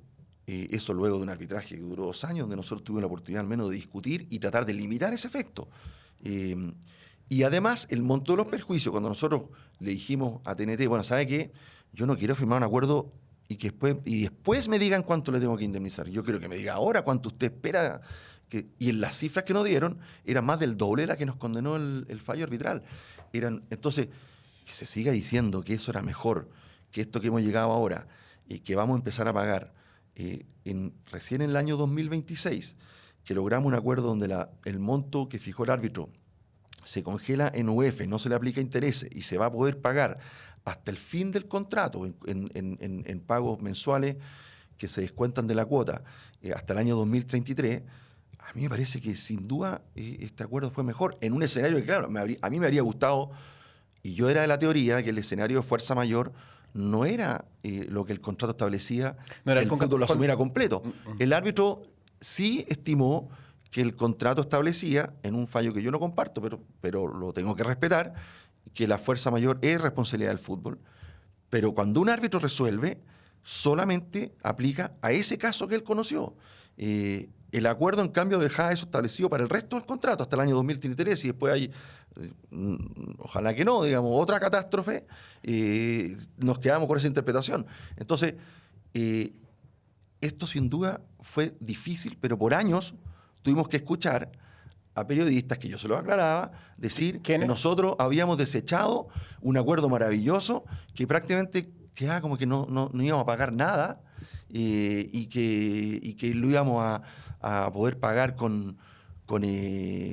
eso luego de un arbitraje que duró 2 años, donde nosotros tuvimos la oportunidad al menos de discutir y tratar de limitar ese efecto. Y además, el monto de los perjuicios, cuando nosotros le dijimos a TNT, bueno, ¿sabe qué? Yo no quiero firmar un acuerdo y después me digan cuánto le tengo que indemnizar. Yo quiero que me diga ahora cuánto usted espera. Y en las cifras que nos dieron, era más del doble de la que nos condenó el fallo arbitral. Entonces, que se siga diciendo que eso era mejor que esto que hemos llegado ahora, que vamos a empezar a pagar recién en el año 2026, que logramos un acuerdo donde el monto que fijó el árbitro se congela en UF, no se le aplica intereses y se va a poder pagar hasta el fin del contrato en pagos mensuales que se descuentan de la cuota hasta el año 2033, a mí me parece que sin duda este acuerdo fue mejor en un escenario que, claro, a mí me habría gustado, y yo era de la teoría que el escenario de fuerza mayor no era lo que el contrato establecía, no era que el fútbol lo asumiera completo. El árbitro sí estimó que el contrato establecía, en un fallo que yo no comparto, pero lo tengo que respetar, que la fuerza mayor es responsabilidad del fútbol, pero cuando un árbitro resuelve, solamente aplica a ese caso que él conoció. El acuerdo, en cambio, dejaba eso establecido para el resto del contrato, hasta el año 2033, y después hay, ojalá que no, digamos, otra catástrofe, nos quedamos con esa interpretación. Entonces, esto sin duda fue difícil, pero por años tuvimos que escuchar a periodistas, que yo se los aclaraba, decir que nosotros habíamos desechado un acuerdo maravilloso que prácticamente quedaba como que no íbamos a pagar nada y que lo íbamos a poder pagar con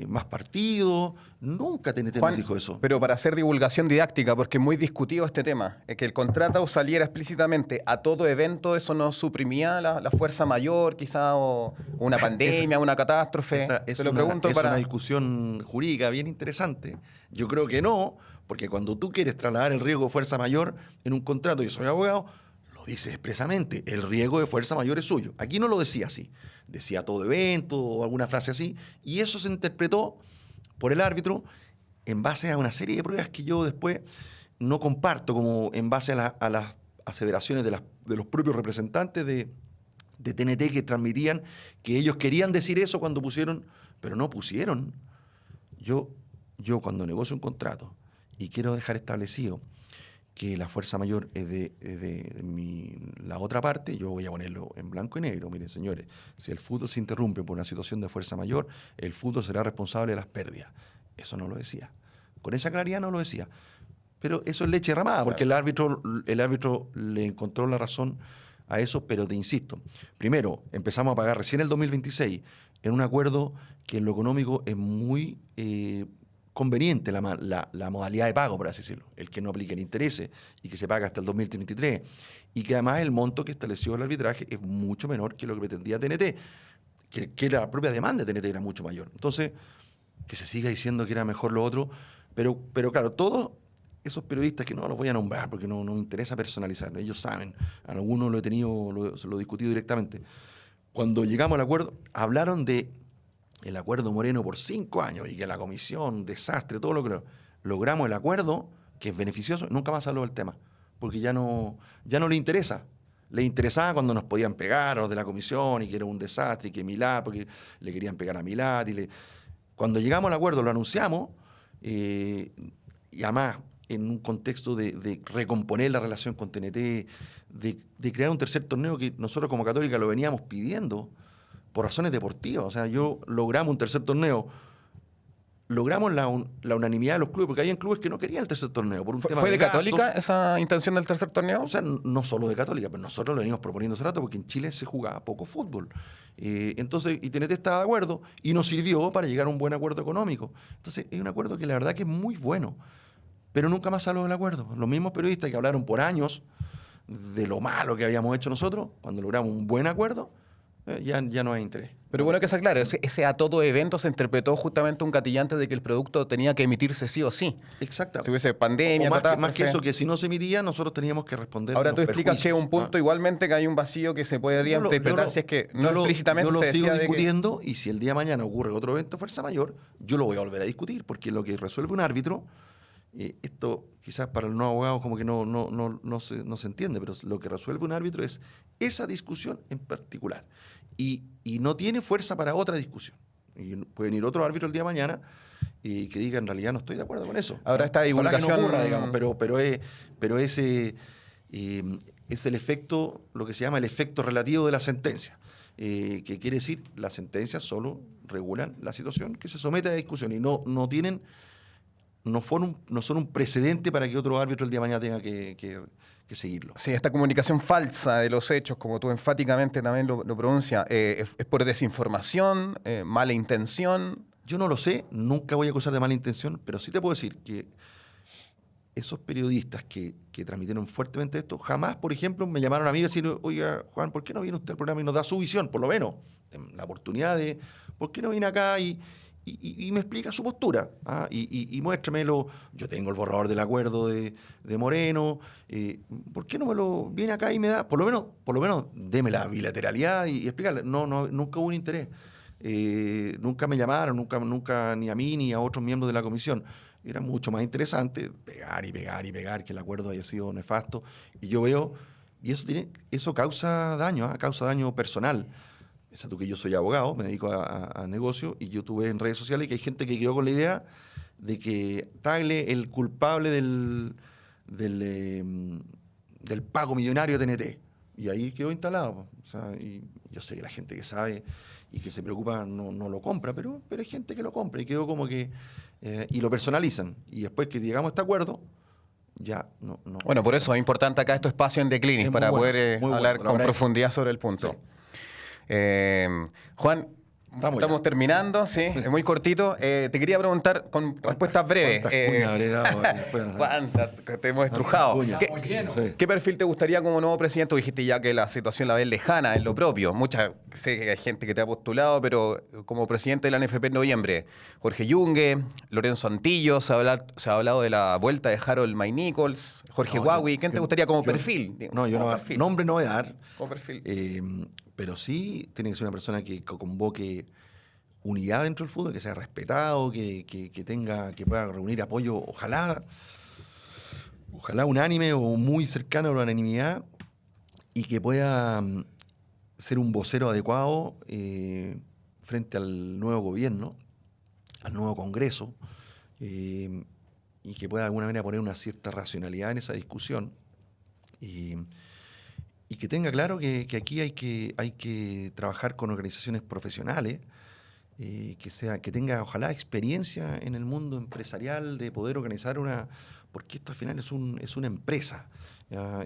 más partidos. Nunca TNT nos dijo eso. Pero para hacer divulgación didáctica, porque es muy discutido este tema, que el contrato saliera explícitamente a todo evento, eso no suprimía la fuerza mayor, quizá, o una pandemia, una catástrofe. Es una discusión jurídica bien interesante. Yo creo que no, porque cuando tú quieres trasladar el riesgo de fuerza mayor en un contrato, yo soy abogado, lo dice expresamente, el riesgo de fuerza mayor es suyo. Aquí no lo decía así, decía todo evento o alguna frase así, y eso se interpretó por el árbitro en base a una serie de pruebas que yo después no comparto, como en base a las aseveraciones de los propios representantes de TNT, que transmitían que ellos querían decir eso cuando pusieron, pero no pusieron. Yo cuando negocio un contrato y quiero dejar establecido que la fuerza mayor es la otra parte, yo voy a ponerlo en blanco y negro. Miren, señores, si el fútbol se interrumpe por una situación de fuerza mayor, el fútbol será responsable de las pérdidas. Eso no lo decía. Con esa claridad no lo decía. Pero eso es leche derramada, porque el árbitro le encontró la razón a eso, pero te insisto. Primero, empezamos a pagar recién el 2026 en un acuerdo que en lo económico es muy conveniente la modalidad de pago, por así decirlo, el que no aplique el interés y que se paga hasta el 2033, y que además el monto que estableció el arbitraje es mucho menor que lo que pretendía TNT, que la propia demanda de TNT era mucho mayor. Entonces, que se siga diciendo que era mejor lo otro, pero claro, todos esos periodistas, que no los voy a nombrar porque no me interesa personalizar, ellos saben, a algunos lo he tenido, lo he discutido directamente. Cuando llegamos al acuerdo, hablaron de el acuerdo Moreno por 5 años y que la comisión, desastre, todo lo que logramos el acuerdo, que es beneficioso, nunca más habló del tema, porque ya no le interesa. Le interesaba cuando nos podían pegar a los de la comisión y que era un desastre y que Milad, porque le querían pegar a Milad. Cuando llegamos al acuerdo, lo anunciamos, y además en un contexto de recomponer la relación con TNT, de crear un tercer torneo que nosotros como Católica lo veníamos pidiendo por razones deportivas. O sea, logramos un tercer torneo, logramos la unanimidad de los clubes, porque había clubes que no querían el tercer torneo. Por un tema ¿Fue de gastos. Católica esa intención del tercer torneo? O sea, no solo de Católica, pero nosotros lo venimos proponiendo hace rato porque en Chile se jugaba poco fútbol. Entonces, y TNT estaba de acuerdo y nos sirvió para llegar a un buen acuerdo económico. Entonces, es un acuerdo que la verdad que es muy bueno, pero nunca más habló del acuerdo. Los mismos periodistas que hablaron por años de lo malo que habíamos hecho nosotros, cuando logramos un buen acuerdo, ya no hay interés. Pero bueno que sea claro, ese a todo evento se interpretó justamente un gatillante de que el producto tenía que emitirse sí o sí. Exacto. Si hubiese pandemia, más que eso, que si no se emitía, nosotros teníamos que responder. Ahora los tú explicas que es un perjuicios. punto igualmente que hay un vacío que se podría interpretar si es que no explícitamente yo lo se sigo decía de que... discutiendo, y si el día de mañana ocurre otro evento de fuerza mayor, yo lo voy a volver a discutir, porque lo que resuelve un árbitro, esto quizás para el no abogado como que no se entiende, pero lo que resuelve un árbitro es esa discusión en particular. Y no tiene fuerza para otra discusión. Y puede venir otro árbitro el día de mañana y que diga, en realidad no estoy de acuerdo con eso. Ahora esta divulgación... Ojalá que no ocurra, digamos, pero ese es el efecto, lo que se llama el efecto relativo de la sentencia. Que quiere decir, las sentencias solo regulan la situación que se somete a discusión y no son un precedente para que otro árbitro el día de mañana tenga que seguirlo. Sí, esta comunicación falsa de los hechos, como tú enfáticamente también lo pronuncias, ¿es por desinformación, mala intención? Yo no lo sé, nunca voy a acusar de mala intención, pero sí te puedo decir que esos periodistas que transmitieron fuertemente esto, jamás, por ejemplo, me llamaron a mí y decir, oiga, Juan, ¿por qué no viene usted al programa y nos da su visión? Por lo menos, la oportunidad de, ¿por qué no viene acá y me explica su postura? Y muéstramelo. Yo tengo el borrador del acuerdo de Moreno. ¿Por qué no me lo viene acá y me da? Por lo menos deme la bilateralidad y explícale. Nunca hubo un interés. Nunca me llamaron, nunca ni a mí ni a otros miembros de la comisión. Era mucho más interesante pegar y pegar y pegar, que el acuerdo haya sido nefasto. Y yo veo, y eso causa daño, causa daño personal. Tú que yo soy abogado, me dedico a negocio, y yo tuve en redes sociales que hay gente que quedó con la idea de que Tagle, el culpable del pago millonario de TNT. Y ahí quedó instalado. O sea, y yo sé que la gente que sabe y que se preocupa no lo compra, pero hay gente que lo compra y quedó como que... y lo personalizan. Y después que llegamos a este acuerdo, ya no. Bueno, por eso es importante acá estos espacios en The Clinic, para poder hablar con profundidad sobre el punto. Sí. Juan, estamos terminando, sí, es muy cortito. Te quería preguntar con respuestas breves. ¿Cuántas? Te hemos estrujado. ¿Qué perfil te gustaría como nuevo presidente? Dijiste ya que la situación la ves lejana, en lo propio. Sé que hay gente que te ha postulado, pero como presidente de la NFP en noviembre, Jorge Yungue, Lorenzo Antillo, se ha hablado de la vuelta de Harold May Nichols, Jorge Huawei. ¿Quién te gustaría como perfil? Nombre no voy a dar. Como perfil. Pero sí tiene que ser una persona que convoque unidad dentro del fútbol, que sea respetado, que pueda reunir apoyo, ojalá unánime o muy cercano a la unanimidad, y que pueda ser un vocero adecuado frente al nuevo gobierno, al nuevo Congreso, y que pueda de alguna manera poner una cierta racionalidad en esa discusión y que tenga claro que aquí hay que trabajar con organizaciones profesionales, que tenga ojalá experiencia en el mundo empresarial de poder organizar porque esto al final es una empresa, ¿ya?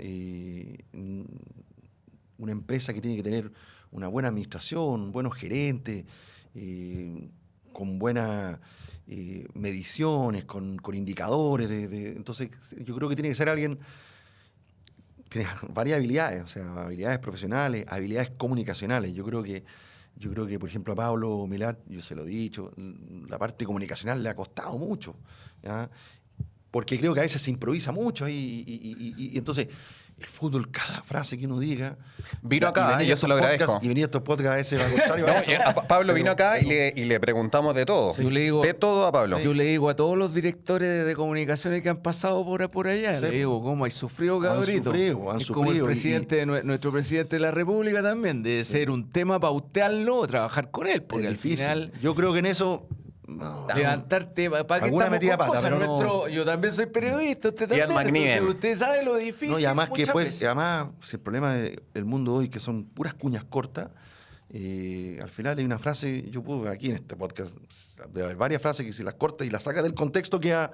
Una empresa que tiene que tener una buena administración, buenos gerentes, con buenas mediciones, con indicadores. Entonces, yo creo que tiene que ser alguien que tiene varias habilidades, o sea, habilidades profesionales, habilidades comunicacionales. Yo creo que, por ejemplo, a Pablo Milat, yo se lo he dicho, la parte comunicacional le ha costado mucho, ¿ya? Porque creo que a veces se improvisa mucho y entonces el fútbol, cada frase que uno diga... Vino acá, yo se lo agradezco. Y venir a estos podcasts a veces va a costar. Pablo vino acá y le preguntamos de todo. Sí. Yo le digo, de todo a Pablo. Yo le digo a todos los directores de comunicaciones que han pasado por allá, Sí. le digo, ¿cómo hay sufrido, cabrito? Han es como sufrido, el presidente, nuestro presidente de la República también, debe ser un tema pautearlo, trabajar con él, porque es al difícil. final... Yo creo que en eso... No. Levantarte, ¿para qué Alguna estamos metida con pata, cosas? pero no- Yo también soy periodista, usted Y al también, McNiven. entonces usted sabe lo difícil. No, y además que muchas pues, veces. si el problema del mundo hoy que son puras cuñas cortas, al final hay una frase, yo puedo aquí en este podcast, de haber varias frases que si las corta y las saca del contexto queda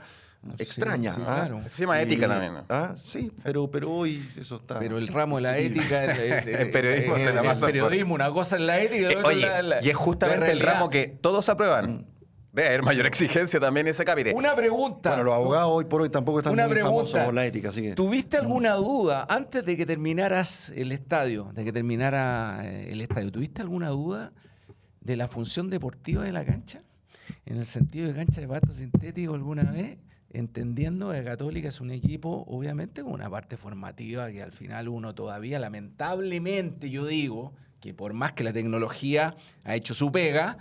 extraña. sí, ¿ah? claro. Se llama ética también, ¿no? Sí, pero hoy eso está... Pero el ramo de la ética, El periodismo se la pasa por- periodismo, una cosa es la ética y la otra Oye, la y es justamente la el realidad. ramo que todos aprueban. Debe haber mayor exigencia también en ese capítulo. Una pregunta. Bueno, los abogados hoy por hoy tampoco están Una muy famosos pregunta. por la ética, así que... ¿Tuviste alguna duda antes de que terminaras el estadio, ¿tuviste alguna duda de la función deportiva de la cancha? En el sentido de cancha de pasto sintético alguna vez, entendiendo que Católica es un equipo, obviamente, con una parte formativa que al final uno todavía, lamentablemente, yo digo, que por más que la tecnología ha hecho su pega,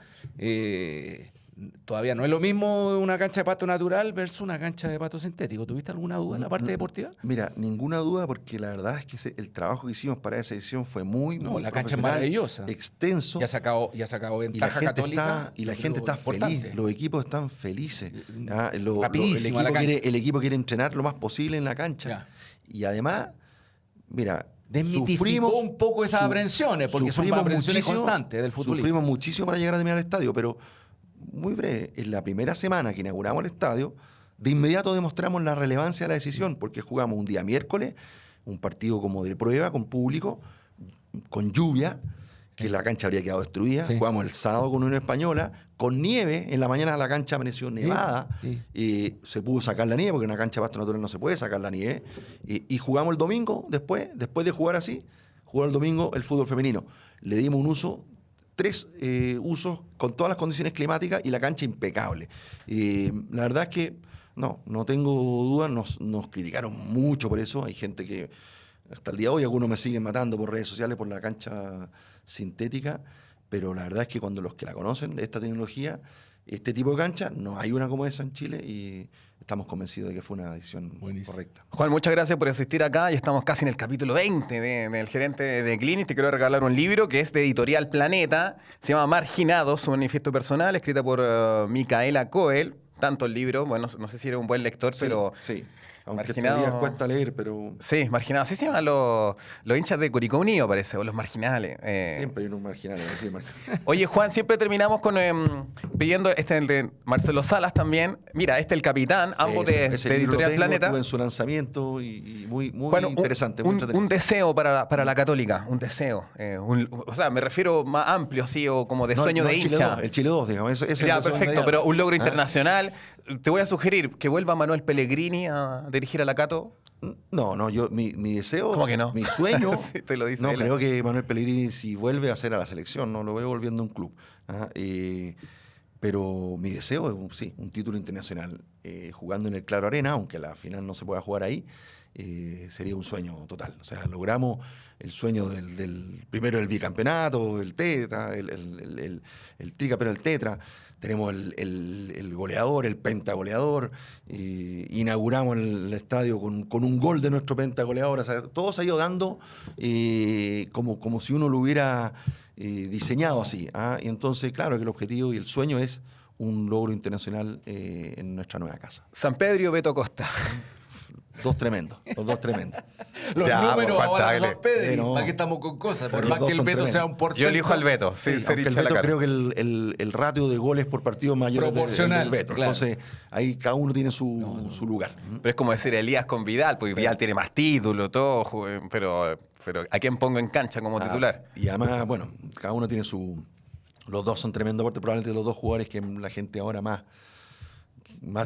todavía no es lo mismo una cancha de pasto natural versus una cancha de pasto sintético. ¿Tuviste alguna duda en la parte deportiva? Mira, ninguna duda, porque la verdad es que el trabajo que hicimos para esa edición fue muy La cancha es profesional, maravillosa. extenso. Ya ha sacado Y la ventaja gente Católica. y la yo gente creo, está importante. feliz, los equipos están felices. ¿ya? Rapidísimo a la cancha. El equipo quiere entrenar lo más posible en la cancha. Ya. Y además, mira, Desmitificó un poco esas aprensiones, porque son sufrimos aprensiones muchísimo- constantes del futbolista. Sufrimos muchísimo para llegar a terminar el estadio, pero muy breve, en la primera semana que inauguramos el estadio, de inmediato demostramos la relevancia de la decisión, porque jugamos un día miércoles, un partido como de prueba, con público, con lluvia, que la cancha habría quedado destruida. Sí. Jugamos el sábado con Unión Española, con nieve, en la mañana la cancha amaneció nevada, sí. se pudo sacar la nieve, porque en una cancha de pasto natural no se puede sacar la nieve, y jugamos el domingo, después de jugar así, jugó el domingo el fútbol femenino. Le dimos un uso, 3 usos con todas las condiciones climáticas y la cancha impecable. La verdad es que no tengo dudas, nos criticaron mucho por eso. Hay gente que hasta el día de hoy, algunos me siguen matando por redes sociales por la cancha sintética, pero la verdad es que cuando los que la conocen de esta tecnología, este tipo de cancha, no hay una como esa en Chile y estamos convencidos de que fue una decisión Buenísimo. correcta. Juan, muchas gracias por asistir acá. Ya estamos casi en el capítulo 20 del gerente de Clinic. Te quiero regalar un libro que es de Editorial Planeta. Se llama Marginados, un manifiesto personal, escrita por Micaela Coel. Tanto el libro, bueno, no sé si eres un buen lector, pero... Sí, aunque Marginado- estos días cuesta leer, pero Sí, marginados. Así se llaman los hinchas de Curicó Unido, parece, o los marginales. siempre hay unos marginales. Sí, Oye, Juan, siempre terminamos con pidiendo el de Marcelo Salas también. Mira, el capitán, ambos de ese libro Editorial lo tengo, Planeta. estuve en su lanzamiento y muy Bueno, interesante. muy un entretenido. deseo para la Católica, un deseo. O sea, me refiero más amplio, así, o como de No, sueño no de el Chile hincha. 2, el Chile 2, digamos. Ese es el Ya, deseo perfecto, inmediato. pero un logro Ah. internacional. Te voy a sugerir que vuelva Manuel Pellegrini a dirigir a la Cato. No, mi deseo, ¿Cómo que no? mi sueño, Sí, te lo dice no él. creo que Manuel Pellegrini si vuelve a hacer a la selección, no lo veo volviendo a un club. Pero mi deseo es, sí, un título internacional. Jugando en el Claro Arena, aunque la final no se pueda jugar ahí, sería un sueño total. O sea, logramos el sueño del primero el bicampeonato, el tetra, el tricampeón, el tetra. Tenemos el goleador, el pentagoleador. Inauguramos el estadio con un gol de nuestro pentagoleador. O sea, todo se ha ido dando como si uno lo hubiera diseñado así. Y entonces, claro que el objetivo y el sueño es un logro internacional en nuestra nueva casa. San Pedro, Beto Costa. Los dos tremendos. Los Ya, números pues, ahora Juan son Tagle. Pedri, No. ¿para qué estamos con cosas? Por Los más dos que el son Beto tremendos. sea un portento. Yo elijo al Beto, Sí, sin ser aunque el hincha de la Beto cara. creo que el ratio de goles por partido es mayor Proporcional, del Beto. claro. Entonces, ahí cada uno tiene su lugar. Pero es como decir Elías con Vidal, porque Vidal tiene más títulos, todo, pero ¿a quién pongo en cancha como titular? Y además, bueno, cada uno tiene los dos son tremendo aporte, probablemente los dos jugadores que la gente ahora más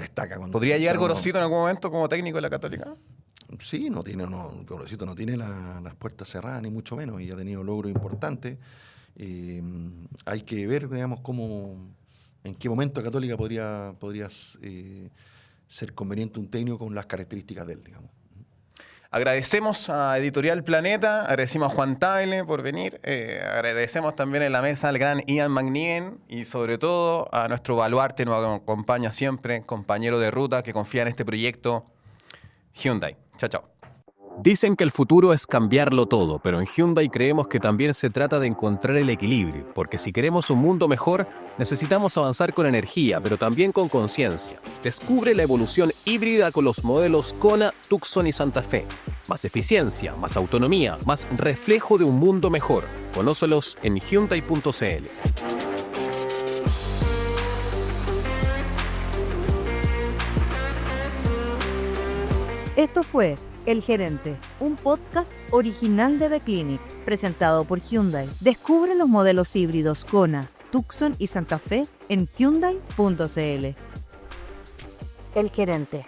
destaca. ¿Podría llegar Gorosito Gorosito en algún momento como técnico de la Católica? Sí, Gorosito no tiene las puertas cerradas, ni mucho menos, y ha tenido logros importantes. Hay que ver, digamos, en qué momento Católica podría ser conveniente un técnico con las características de él, digamos. Agradecemos a Editorial Planeta, agradecemos a Juan Tagle por venir, agradecemos también en la mesa al gran Ian McNiven y sobre todo a nuestro baluarte, nos acompaña siempre, compañero de ruta que confía en este proyecto, Hyundai. Chao, chao. Dicen que el futuro es cambiarlo todo, pero en Hyundai creemos que también se trata de encontrar el equilibrio, porque si queremos un mundo mejor, necesitamos avanzar con energía, pero también con conciencia. Descubre la evolución híbrida con los modelos Kona, Tucson y Santa Fe. Más eficiencia, más autonomía, más reflejo de un mundo mejor. Conócelos en Hyundai.cl. Esto fue El Gerente, un podcast original de The Clinic, presentado por Hyundai. Descubre los modelos híbridos Kona, Tucson y Santa Fe en Hyundai.cl. El Gerente.